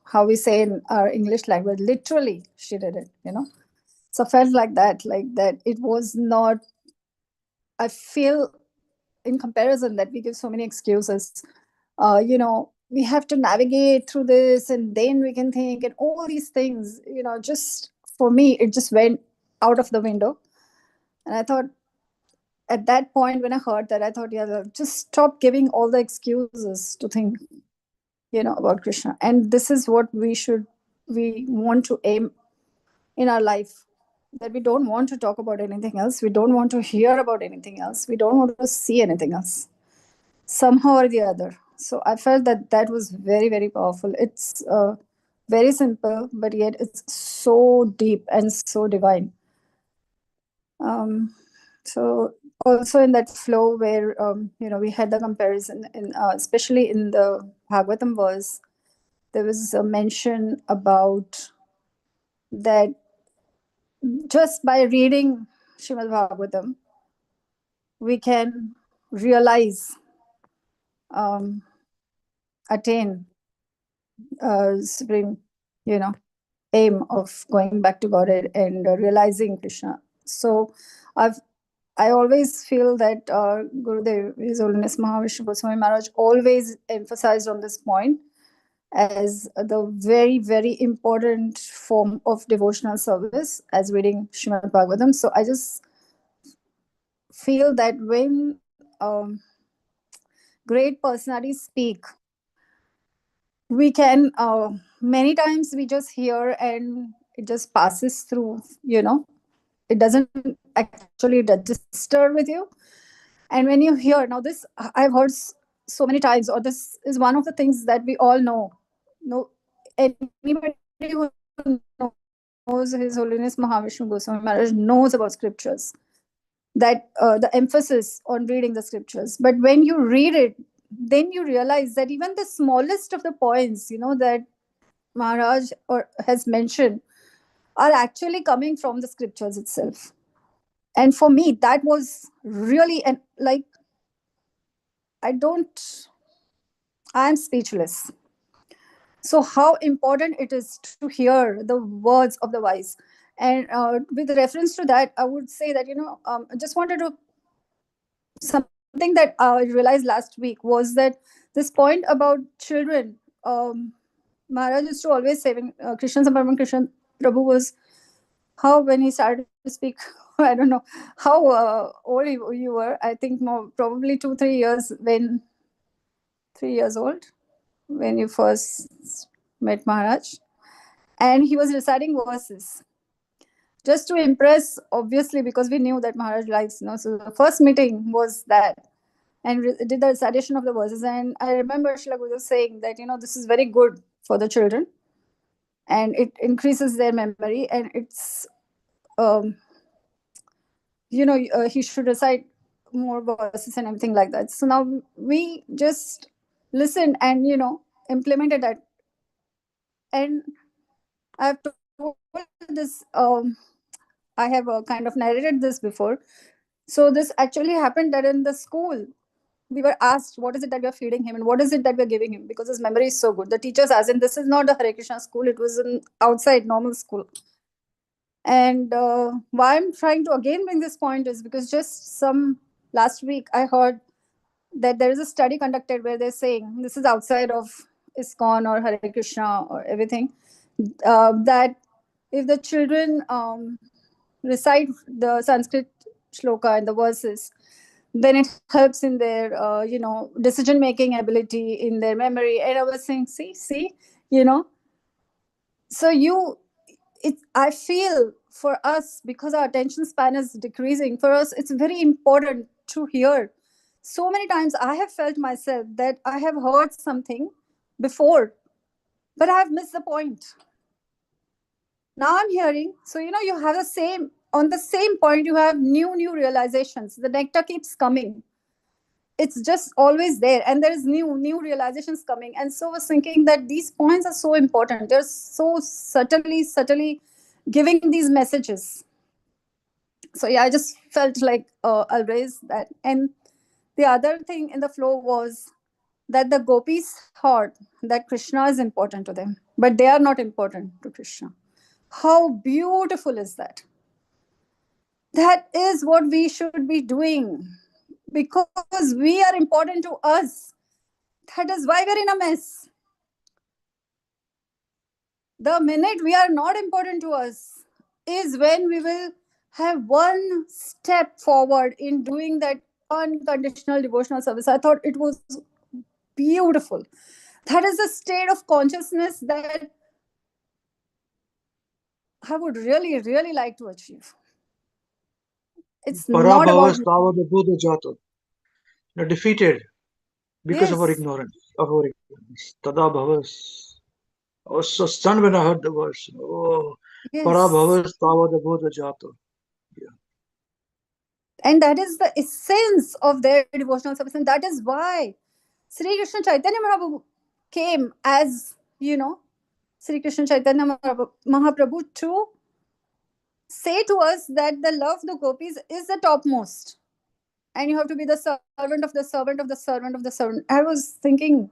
how we say in our English language, literally she did it, So I felt like that it was not, I feel in comparison that we give so many excuses. We have to navigate through this and then we can think and all these things, just for me, it just went out of the window. And I thought, at that point when I heard that, I thought, yeah, just stop giving all the excuses to think, about Krishna. And this is what we want to aim in our life, that we don't want to talk about anything else. We don't want to hear about anything else. We don't want to see anything else, somehow or the other. So I felt that was very, very powerful. It's very simple, but yet it's so deep and so divine. So also in that flow where, we had the comparison, especially in the Bhagavatam verse, there was a mention about that just by reading Srimad Bhagavatam, we can realize, attain supreme, aim of going back to Godhead and realizing Krishna. So I always feel that Gurudev, His Holiness Mahavishnu Goswami Maharaj, always emphasized on this point as the very, very important form of devotional service as reading Srimad Bhagavatam. So I just feel that when great personalities speak, we can, many times we just hear and it just passes through, it doesn't actually register with you. And when you hear, now this I've heard so many times, or this is one of the things that we all know. No, anybody who knows His Holiness Mahavishnu Goswami Maharaj knows about scriptures, that the emphasis on reading the scriptures. But when you read it, then you realize that even the smallest of the points, that Maharaj has mentioned, are actually coming from the scriptures itself. And for me, that was really, and like, I'm speechless. So how important it is to hear the words of the wise. And with reference to that, I would say that, I just wanted to, something that I realized last week was that this point about children, Maharaj used to always say, when Krishna Samparman Krishna Prabhu was, how when he started to speak I don't know how old you were. I think more probably 2-3 years, when 3 years old when you first met Maharaj, and he was reciting verses just to impress, obviously, because we knew that Maharaj likes, so the first meeting was that, and did the recitation of the verses. And I remember Srila Guru saying that, this is very good for the children, and it increases their memory, and it's, he should recite more verses and everything like that. So now we just listened and, implemented that. And I've told this, I have kind of narrated this before. So this actually happened that in the school, we were asked, what is it that we are feeding him and what is it that we are giving him? Because his memory is so good. The teachers asked him, this is not a Hare Krishna school, it was an outside normal school. And why I'm trying to again bring this point is because just last week I heard that there is a study conducted where they're saying, this is outside of ISKCON or Hare Krishna or everything, that if the children recite the Sanskrit shloka and the verses, then it helps in their, decision making ability, in their memory. And I was saying, see, so I feel for us, because our attention span is decreasing, for us, it's very important to hear. So many times I have felt myself that I have heard something before, but I have missed the point. Now I'm hearing, so you have on the same point, you have new realizations. The nectar keeps coming. It's just always there, and there is new realizations coming. And so I was thinking that these points are so important. They're so subtly giving these messages. So yeah, I just felt like I'll raise that. And the other thing in the flow was that the gopis thought that Krishna is important to them, but they are not important to Krishna. How beautiful is that? That is what we should be doing, because we are important to us. That is why we're in a mess. The minute we are not important to us is when we will have one step forward in doing that unconditional devotional service. I thought it was beautiful. That is a state of consciousness that I would really, really like to achieve. It's not about defeated because of our Yes. ignorance. Tada bhavas. I was so stunned when I heard the verse. Oh, Yes. Parabhavas Tavada Bodha Jato. And that is the essence of their devotional service. And that is why Sri Krishna Chaitanya Mahaprabhu came as, Sri Krishna Chaitanya Mahaprabhu to say to us that the love of the gopis is the topmost. And you have to be the servant of the servant of the servant of the servant. I was thinking,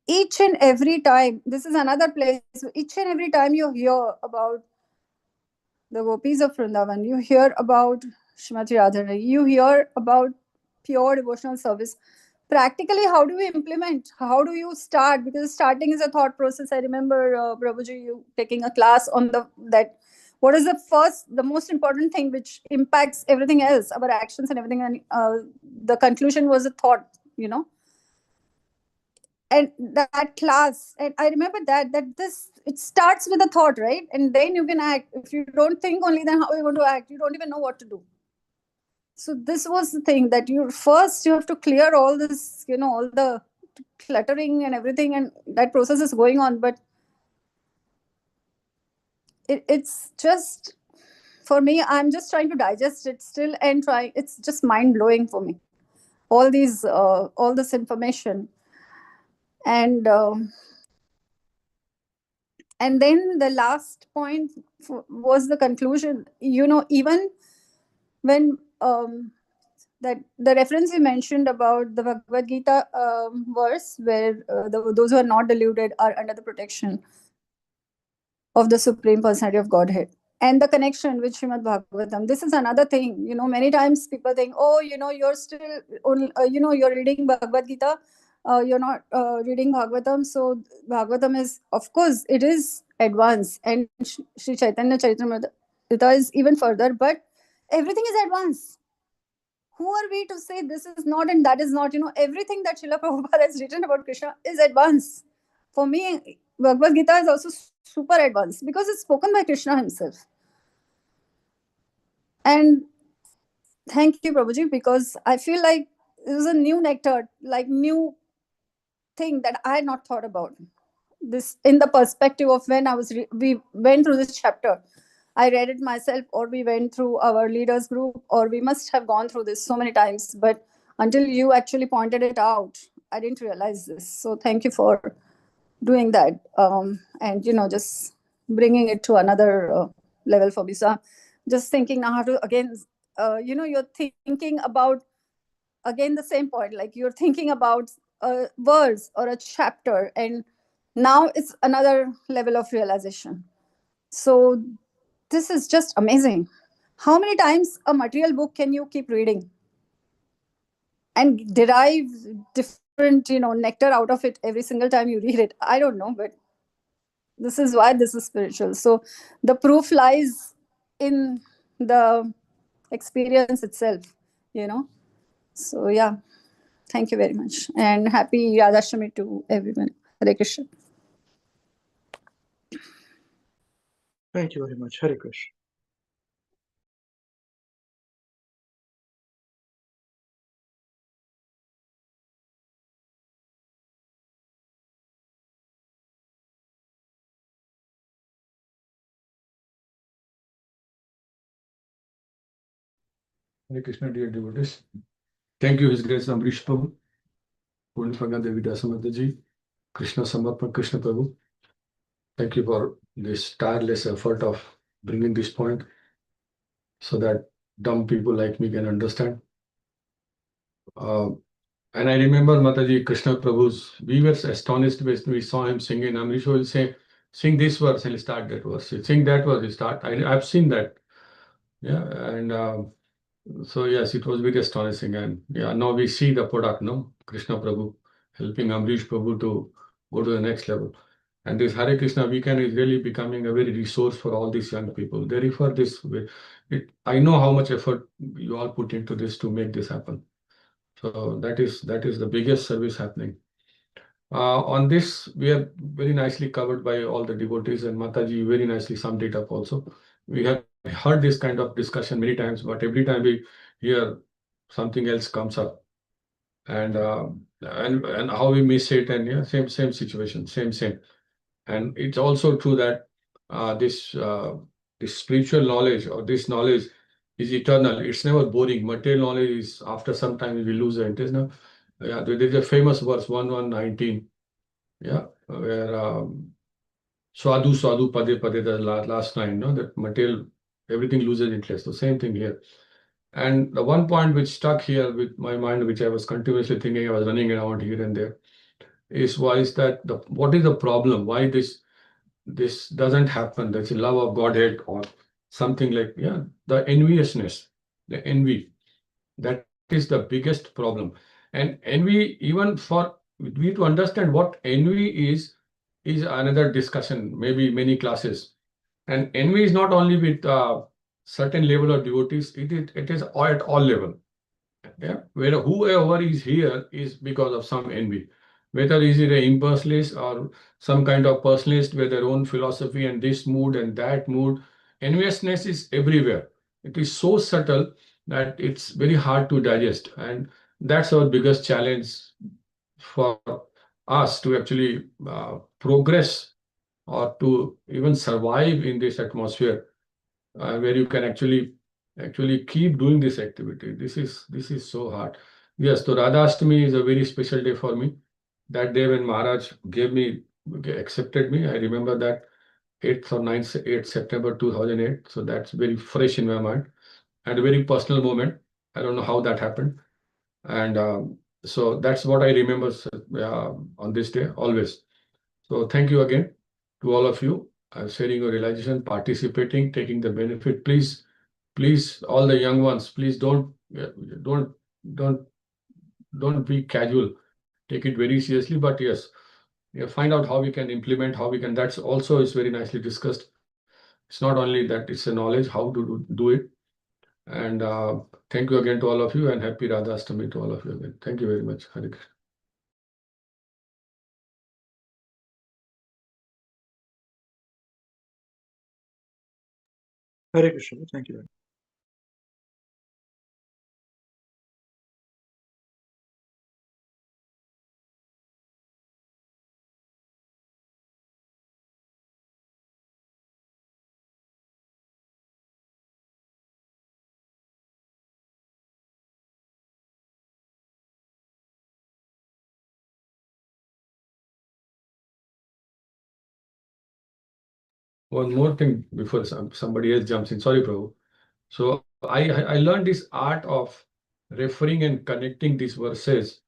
each and every time, this is another place, each and every time you hear about the gopis of Vrindavan, you hear about Srimati Radharani, you hear about pure devotional service. Practically, how do we implement? How do you start? Because starting is a thought process. I remember, Prabhuji, you taking a class on that. What is the most important thing which impacts everything else, our actions and everything? And the conclusion was a thought, And that class, and I remember that it starts with a thought, right? And then you can act. If you don't think only, then how are you going to act? You don't even know what to do. So this was the thing, that you have to clear all this, all the cluttering and everything, and that process is going on. But it's just, for me, I'm just trying to digest it still and try. It's just mind blowing for me. All this information, and then the last point was the conclusion. Even when that the reference you mentioned about the Bhagavad Gita verse, where those who are not deluded are under the protection of the Supreme Personality of Godhead, and the connection with Srimad Bhagavatam. This is another thing. Many times people think, oh, you're still, you're reading Bhagavad Gita, you're not reading Bhagavatam. So Bhagavatam is, of course, it is advanced, and Sri Chaitanya Charitamrita is even further. But everything is advanced. Who are we to say this is not and that is not? Everything that Srila Prabhupada has written about Krishna is advanced. For me, Bhagavad Gita is also super advanced because it's spoken by Krishna himself. And thank you, Prabhuji, because I feel like it was a new nectar, like new thing that I had not thought about. This in the perspective of when we went through this chapter. I read it myself, or we went through our leaders group, or we must have gone through this so many times. But until you actually pointed it out, I didn't realize this. So thank you for doing that, and just bringing it to another level for me. So I'm just thinking now how to again, you're thinking about again the same point, like you're thinking about a verse or a chapter, and now it's another level of realization. So this is just amazing. How many times a material book can you keep reading and derive different nectar out of it every single time you read it? I don't know, but this is why this is spiritual. So the proof lies in the experience itself. So yeah, thank you very much, and happy Radhasthami to everyone. Hare Krishna. Thank you very much. Hare Krishna. Hare Krishna, dear devotees. Thank you, His Grace Ambarisa Prabhu, Purnipanga Devi Dasa Mataji, Krishna Samarpan Krishna Prabhu. Thank you for this tireless effort of bringing this point so that dumb people like me can understand. And I remember Mataji Krishna Prabhu's, we were astonished when we saw him singing. Amrisha will say, sing this verse and start that verse. Sing that verse, you start. I've seen that. Yeah, and so yes, it was very astonishing. And yeah, now we see the product, no? Krishna Prabhu helping Amrish Prabhu to go to the next level. And this Hare Krishna WECAN is really becoming a very resource for all these young people. They refer this way. I know how much effort you all put into this to make this happen. So that is the biggest service happening. On this, we are very nicely covered by all the devotees, and Mataji very nicely summed it up also. We have heard this kind of discussion many times, but every time we hear something else comes up, and how we miss it, and yeah, same situation, same. And it's also true that this spiritual knowledge or this knowledge is eternal. It's never boring. Material knowledge is after some time we lose the interest. Now, yeah, there's a famous verse 1119. Yeah, where Swadu Swadu Pade Pade, the last line, no, that material, everything loses interest. The same thing here. And the one point which stuck here with my mind, which I was continuously thinking, I was running around here and there, is why is that what is the problem? Why this doesn't happen? There's a love of Godhead or something like, yeah, the enviousness, the envy. That is the biggest problem. And envy, even for we need to understand what envy is another discussion, maybe many classes. And envy is not only with certain level of devotees, it is at all level. Yeah, where whoever is here is because of some envy. Whether is it an impersonalist or some kind of personalist with their own philosophy and this mood and that mood, enviousness is everywhere. It is so subtle that it's very hard to digest. And that's our biggest challenge for us to actually progress or to even survive in this atmosphere where you can actually keep doing this activity. This is so hard. Yes, so Radhasthami is a very special day for me. That day when Maharaj accepted me, I remember that 8th or 9th, 8th September 2008. So that's very fresh in my mind and a very personal moment. I don't know how that happened. And so that's what I remember on this day always. So thank you again to all of you sharing your realization, participating, taking the benefit. Please, all the young ones, please don't be casual. Take it very seriously. But yes, find out how we can implement, how we can. That's also is very nicely discussed. It's not only that it's a knowledge, how to do it. And thank you again to all of you, and happy Radhasthami to all of you again. Thank you very much. Hare Krishna. Hare Krishna. Thank you very much. One more thing before somebody else jumps in. Sorry, Prabhu. So I learned this art of referring and connecting these verses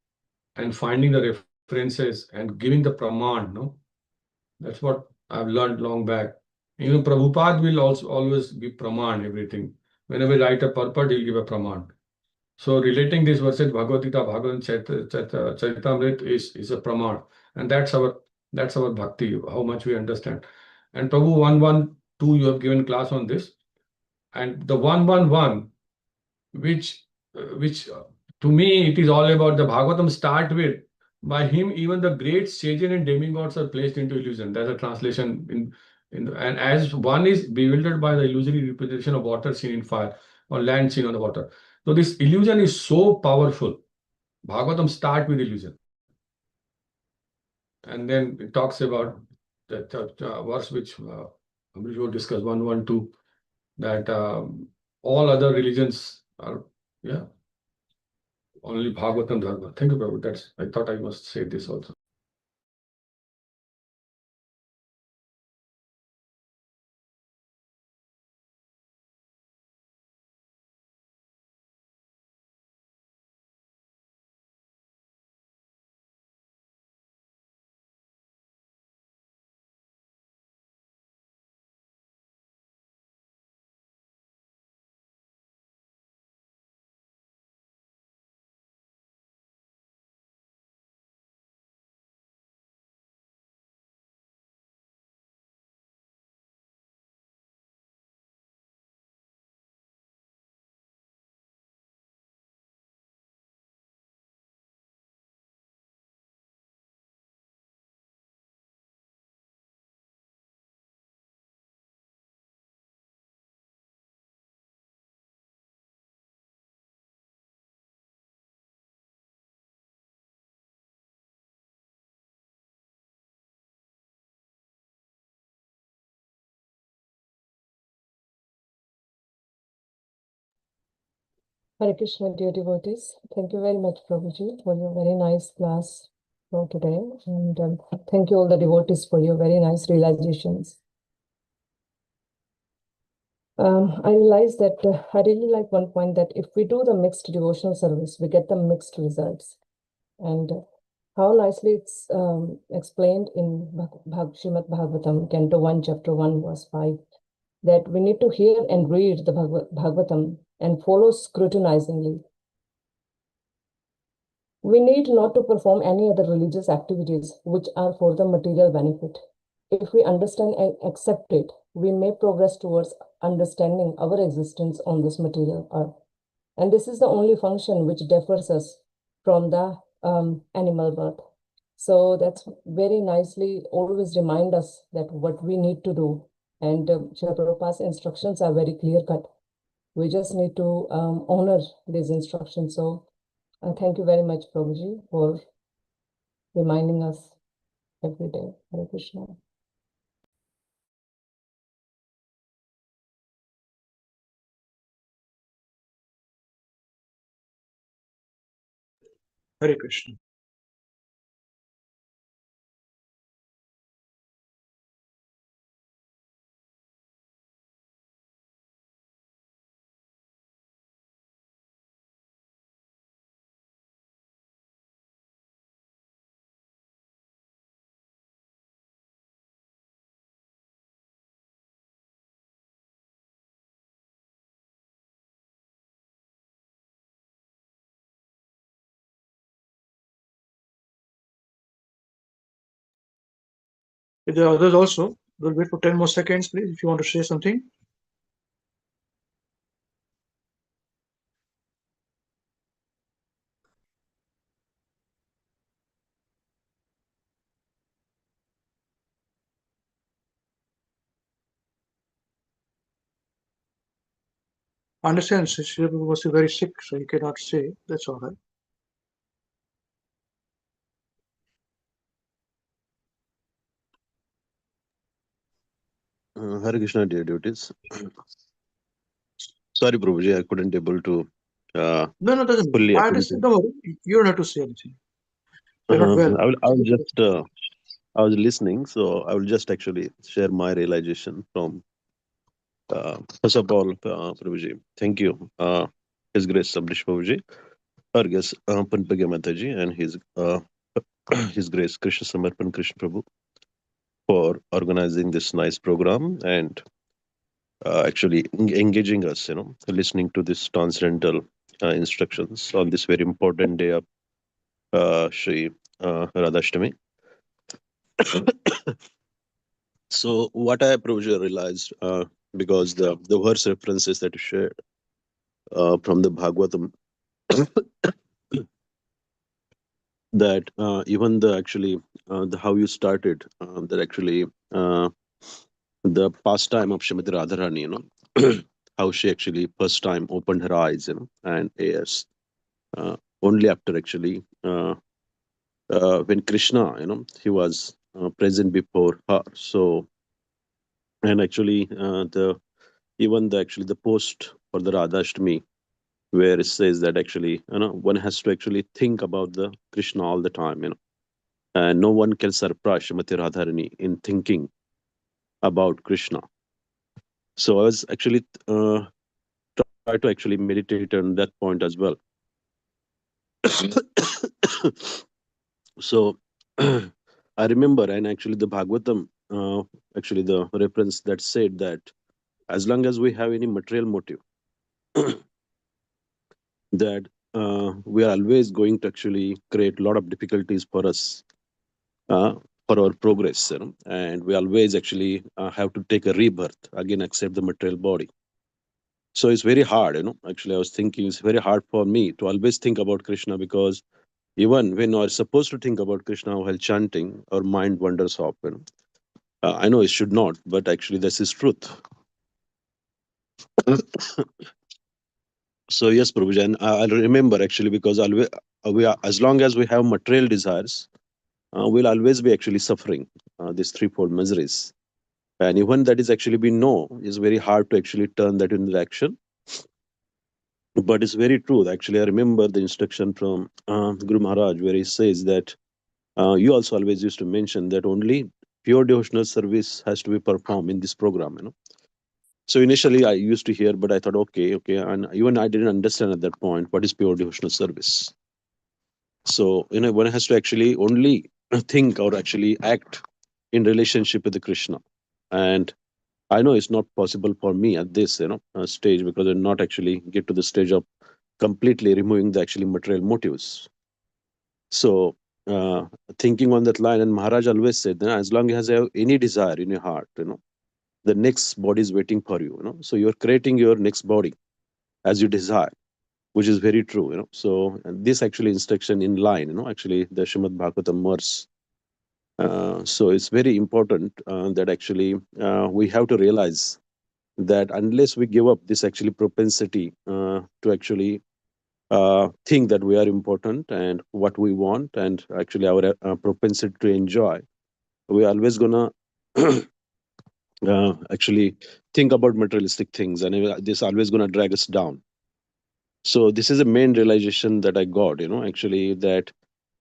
and finding the references and giving the praman. No, that's what I've learned long back. Even Prabhupada will also always give praman everything. Whenever I write a purport, he'll give a praman. So relating these verses, Bhagavad Gita, Bhagavad Charitamrita is a praman, and that's our bhakti. How much we understand. And Prabhu 112, you have given class on this, and the 111, which to me it is all about the Bhagavatam start with. By him, even the great sages and demigods are placed into illusion. That's a translation and as one is bewildered by the illusory representation of water seen in fire or land seen on the water. So this illusion is so powerful. Bhagavatam start with illusion, and then it talks about that verse which Ambarisa will discuss 112, that all other religions are only Bhagavatam Dharma. Thank you, Prabhu. I thought I must say this also. Hare Krishna, dear devotees. Thank you very much, Prabhuji, for your very nice class for today. And thank you all the devotees for your very nice realizations. I realized that I really like one point, that if we do the mixed devotional service, we get the mixed results. And how nicely it's explained in Srimad Bhagavatam, Canto 1, Chapter 1, verse 5, that we need to hear and read the Bhagavatam and follow scrutinizingly. We need not to perform any other religious activities which are for the material benefit. If we understand and accept it, we may progress towards understanding our existence on this material earth. And this is the only function which differs us from the animal birth. So that's very nicely always remind us that what we need to do. And Srila Prabhupada's instructions are very clear-cut. We just need to honor these instructions. So thank you very much, Prabhuji, for reminding us every day. Hare Krishna. Hare Krishna. If there are others also, we'll wait for 10 more seconds, please, if you want to say something. Understand, Srila Prabhu was very sick, so he cannot say. That's all right. Hare Krishna, dear devotees. Sorry, Prabhuji, I couldn't able to No, doesn't matter. fully I attend understand. to. Don't worry. You don't have to say anything. You're not well. I will just, I was listening, so I will just actually share my realization from, first of all, Prabhuji, thank you. His Grace Amrish Prabhuji, our guest, Panpagya Mataji, and His Grace Krishna Samarpan Krishna Prabhu for organizing this nice program and actually engaging us, listening to this transcendental instructions on this very important day of Shri Radhasthami. So what I Prabhuji realized, because the verse references that you shared from the Bhagavatam, that even the actually the how you started, that actually the pastime of Srimati Radharani, how she actually first time opened her eyes, and ears, only after actually when Krishna, he was present before her. So, and actually even the post for the Radhashtami, where it says that actually, one has to actually think about the Krishna all the time, and no one can surprise Srimati Radharani in thinking about Krishna. So I was actually try to actually meditate on that point as well. So I remember, and actually the Bhagavatam, actually the reference that said that as long as we have any material motive, that we are always going to actually create a lot of difficulties for us, for our progress, and we always actually have to take a rebirth again, accept the material body. So it's very hard, actually I was thinking it's very hard for me to always think about Krishna, because even when we're supposed to think about Krishna while chanting, our mind wanders off. I know it should not, but actually this is truth. So yes, Prabhuji, and I'll remember actually, because always, as long as we have material desires, we'll always be actually suffering these threefold miseries. And even that is actually we know is very hard to actually turn that into action. But it's very true. Actually, I remember the instruction from Guru Maharaj, where he says that you also always used to mention that only pure devotional service has to be performed in this program. So initially I used to hear, but I thought, okay, and even I didn't understand at that point what is pure devotional service. So one has to actually only think or actually act in relationship with the Krishna. And I know it's not possible for me at this stage, because I not actually get to the stage of completely removing the actually material motives. So thinking on that line, and Maharaj always said that as long as you have any desire in your heart, the next body is waiting for you. So you're creating your next body as you desire, which is very true. So this actually instruction in line, actually the Srimad Bhagavatam verse. So it's very important that actually we have to realize that unless we give up this actually propensity to actually think that we are important and what we want, and actually our propensity to enjoy, we're always gonna actually think about materialistic things, and this always gonna drag us down. So this is a main realization that I got, actually, that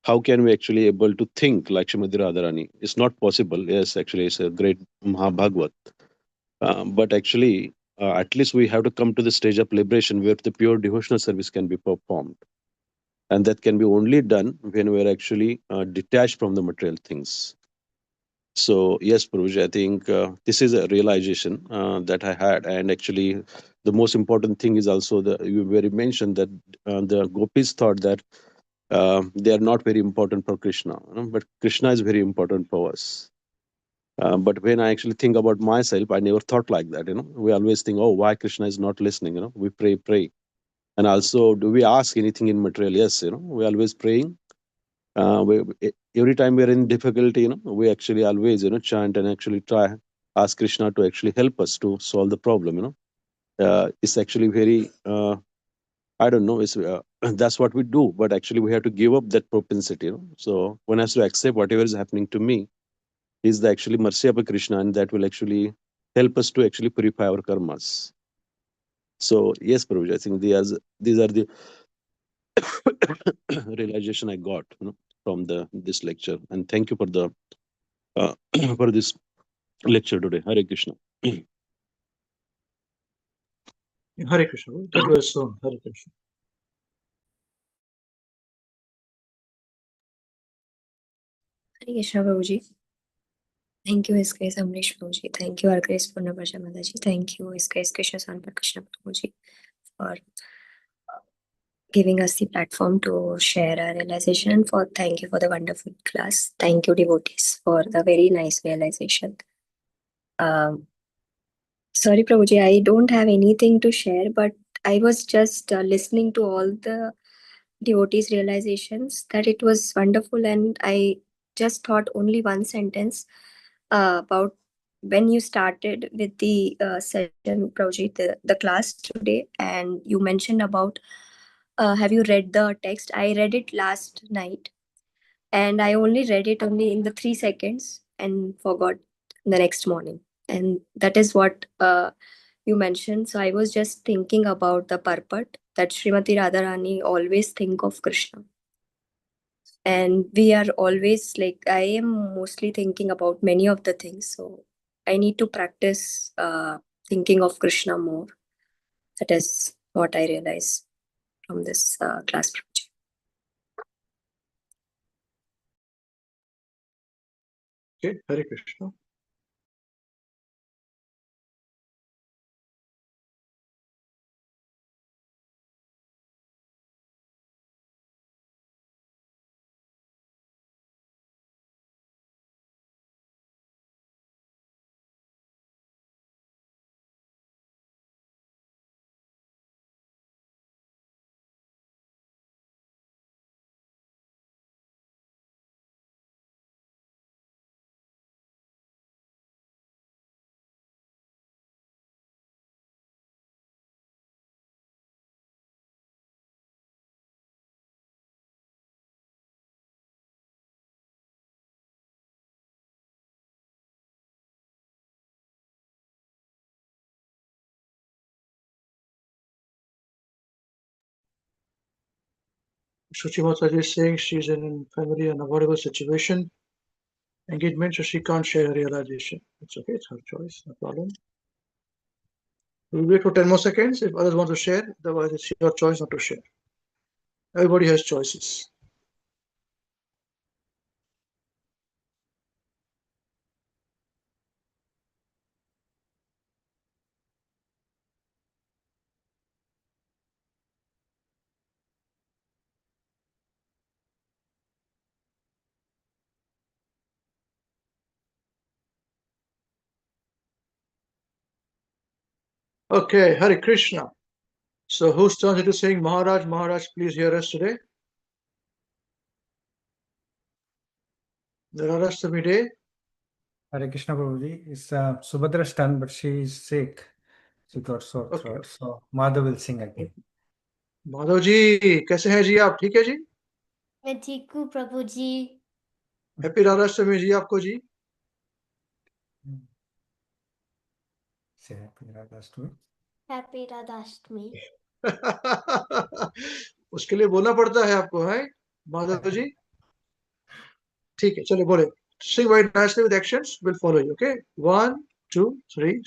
how can we actually able to think like Srimati Radharani? It's not possible. Yes, actually, it's a great Mahabhagavat. But actually, at least we have to come to the stage of liberation where the pure devotional service can be performed. And that can be only done when we're actually detached from the material things. So yes, Prabhuji, I think this is a realization that I had. And actually, the most important thing is also that you very mentioned that the gopis thought that they are not very important for Krishna, but Krishna is very important for us. But when I actually think about myself, I never thought like that. We always think, oh, why Krishna is not listening? We pray. And also, do we ask anything in material? Yes, we always praying. Every time we are in difficulty, we actually always, chant and actually try ask Krishna to actually help us to solve the problem, is actually very, I don't know, it's, that's what we do, but actually we have to give up that propensity. So one has to accept whatever is happening to me is the actually mercy of a Krishna, and that will actually help us to actually purify our karmas. So yes, Prabhuji, I think these are the realization I got, from this lecture, and thank you for the for this lecture today. Hare Krishna. Hare Krishna. That was so. Hare Krishna. Hare Krishna Prabhuji. Thank you, His Grace Amrish Prabhuji. Thank you, Our Grace Purnabhaja Mataji. Thank you, His Grace Krishna Sanpat Krishna Prabhuji, for giving us the platform to share our realization. Thank you for the wonderful class. Thank you, devotees, for the very nice realization. Sorry, Prabhuji, I don't have anything to share, but I was just listening to all the devotees' realizations that it was wonderful, and I just thought only one sentence about when you started with the session, Prabhuji, the class today, and you mentioned about have you read the text? I read it last night, and I only read it only in the 3 seconds and forgot the next morning. And that is what you mentioned. So I was just thinking about the purport that Srimati Radharani always think of Krishna. And we are always like, I am mostly thinking about many of the things. So I need to practice thinking of Krishna more. That is what I realized from this class project. Okay, Hare Krishna. Shuchi Mataji is saying she's in a family unavoidable situation, engagement, so she can't share her realization. It's okay, it's her choice, no problem. We'll wait for 10 more seconds if others want to share, otherwise it's your choice not to share. Everybody has choices. Okay, Hare Krishna. So whose turn it is saying, Maharaj, Maharaj, please hear us today? The Radhasthami day. Hare Krishna Prabhuji. It's Subhadra's turn, but she is sick. She got sore throat. So Madhav will sing again. Madhav ji कैसे हैं जी आप ठीक है जी मैं ठीक हूँ प्रभु जी happy Radhashtami जी आपको जी Say happy Radhasthami. Happy Radhashtami उसके लिए बोलना पड़ता है आपको है माधव जी ठीक है चलिए बोले sing very nicely with actions will follow you okay 1 2 3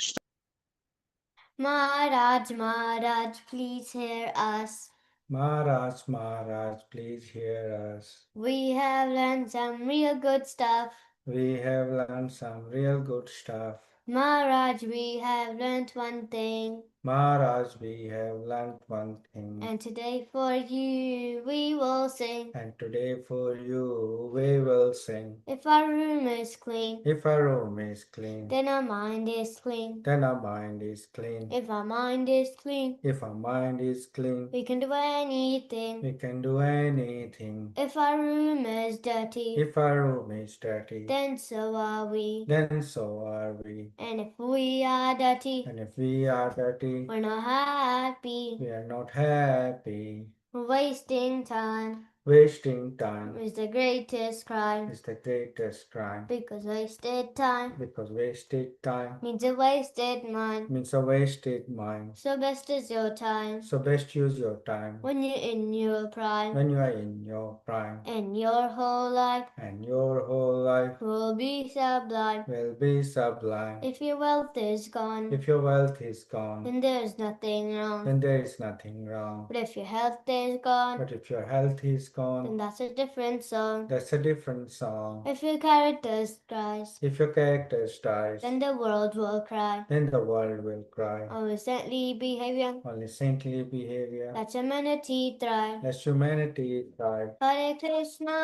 Maharaj Maharaj please hear us Maharaj, Maharaj, please hear us. we have learned some real good stuff We have learned some real good stuff. Maharaj we have learned one thing Maharaj, we have learned one thing. and today for you we will sing And today for you we will sing. if our room is clean If our room is clean, then our mind is clean then our mind is clean. if our mind is clean If our mind is clean, we can do anything we can do anything. if our room is dirty If our room is dirty, then so are we then so are we. and if we are dirty And if we are dirty, happy. We're not happy. We are not happy. We're wasting time. Wasting time Is the greatest crime. is the greatest crime. Because wasted time Because wasted time means a wasted mind. means a wasted mind. So best is your time So best use your time when you're in your prime. when you are in your prime. And your whole life And your whole life will be sublime. will be sublime. If your wealth is gone, If your wealth is gone, then there's nothing wrong. then there is nothing wrong. But if your health is gone, But if your health is then gone, that's a different song. that's a different song. If your character dies, If your character dies, then the world will cry. then the world will cry. Only saintly behavior, Only saintly behavior let humanity thrive. lets humanity thrive. Hare Krishna,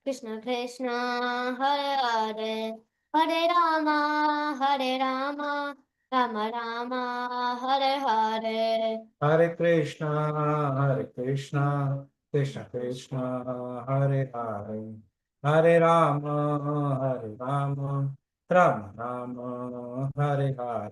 Krishna Krishna, Hare Hare, Hare Rama, Rama Rama, Hare Hare. Hare Krishna, Krishna Krishna, Hare Hare, Hare Rama, Rama Rama, Hare Hare.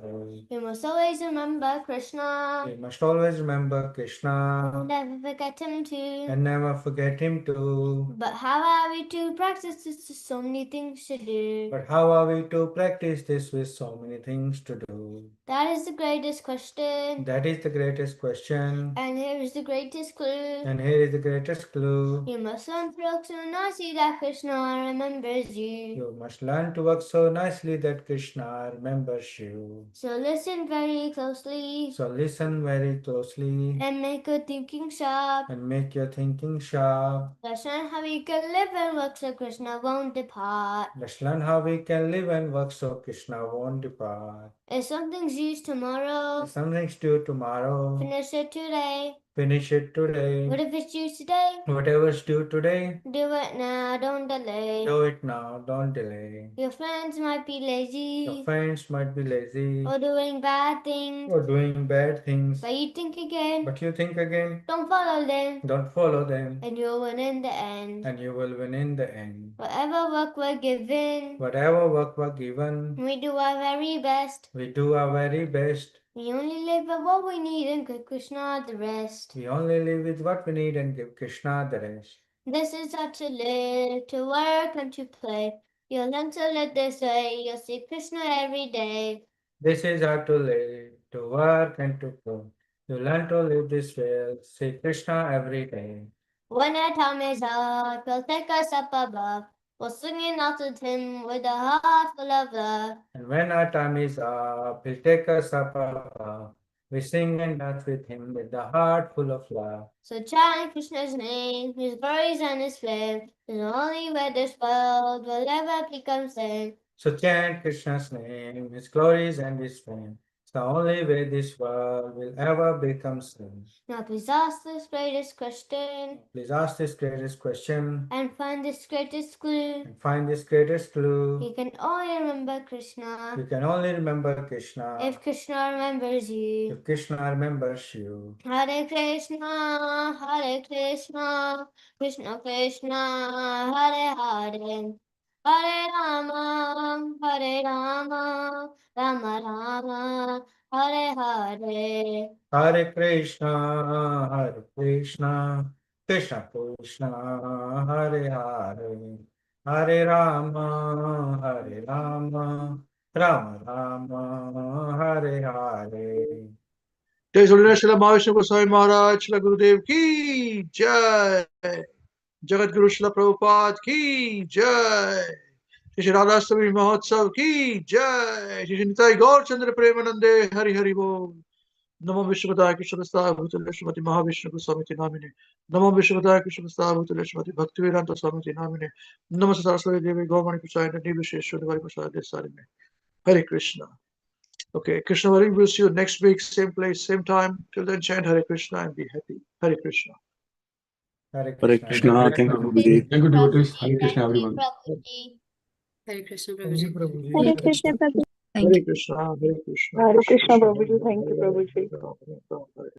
We must always remember Krishna, We must always remember Krishna never forget him too. and never forget him too. But how are we to practice this? There's so many things to do. But how are we to practice this with so many things to do? That is the greatest question. That is the greatest question. And here is the greatest clue. And here is the greatest clue. You must learn to look so nicely that Krishna remembers you. You must learn to work so nicely that Krishna remembers you. So listen very closely So listen very closely and make your thinking sharp. and make your thinking sharp. Let's learn how we can live and work so Krishna won't depart. Let's learn how we can live and work so Krishna won't depart. If something's due tomorrow, If something's due tomorrow, finish it today. finish it today. What if it's due today? Whatever's due today, Do it now, don't delay. do it now, don't delay. Your friends might be Your lazy friends might be lazy or doing bad things, or doing bad things, but you think again. but you think again, Don't follow them, don't follow them, and you'll win in the end. and you will win in the end. Whatever work we're given, Whatever work we're given, we do our very best. we do our very best. We only live for what we need and give Krishna the rest. We only live with what we need and give Krishna the rest. This is how to live, to work and to play. You'll learn to live this way, you'll see Krishna every day. This is how to live, to work and to play. You learn to live this way, see Krishna every day. When our time is up, he'll take us up above. We'll sing and dance with him with a heart full of love. And when our time is up, he'll take us up above. We sing and dance with him with the heart full of love. So chant Krishna's name, his glories and his fame, is the only way this world will ever become sane. So chant Krishna's name, his glories and his fame. It's the only way this world will ever become sane. Now please ask this greatest question Please ask this greatest question and find this greatest clue. and find this greatest clue. You can only remember Krishna You can only remember Krishna if Krishna remembers you. if Krishna remembers you. Hare Krishna, Krishna Krishna, Hare Hare. Hare Rama, Rama Rama, Hare Hare. Hare Krishna, Krishna Krishna, Hare Hare. Hare Rama, Rama Rama, Hare Hare. जय झूलेलाल श्री महाविष्णु गोस्वामी महाराज श्री गुरुदेव की जय जगत गुरु श्री प्रभुपाद की जय श्री राधाष्टमी महोत्सव की जय श्री निताई गौर चंद्र प्रेमानंदे हरि हरि बोल नमो विश्वपदाय कृष्णदासाय भूतले श्रीमती महाविष्णु गोस्वामी नामिने नमो विश्वपदाय कृष्णदासाय भूतले श्रीमती भक्तिवेदांत स्वामी नामिने नमो सरस्वती देवी गौमणि प्रसाद निर्विशेष शून्यवारी प्रसाद देसारिणे हरे Krishna. Okay, Krishna Varing, we'll see you next week, same place, same time. Till then, chant Hare Krishna and be happy. Hare Krishna. Hare Hare Krishna. Krishna. Thank you, Gurudev. Thank you, devotees. Hare Krishna, everyone. Hare Krishna, Thank you, Prabhuji. Prabhuji. Hare Krishna, Prabhuji. Hare Krishna, Hare Krishna. Hare Krishna, Prabhuji. Thank you, Prabhuji. Prabhuji.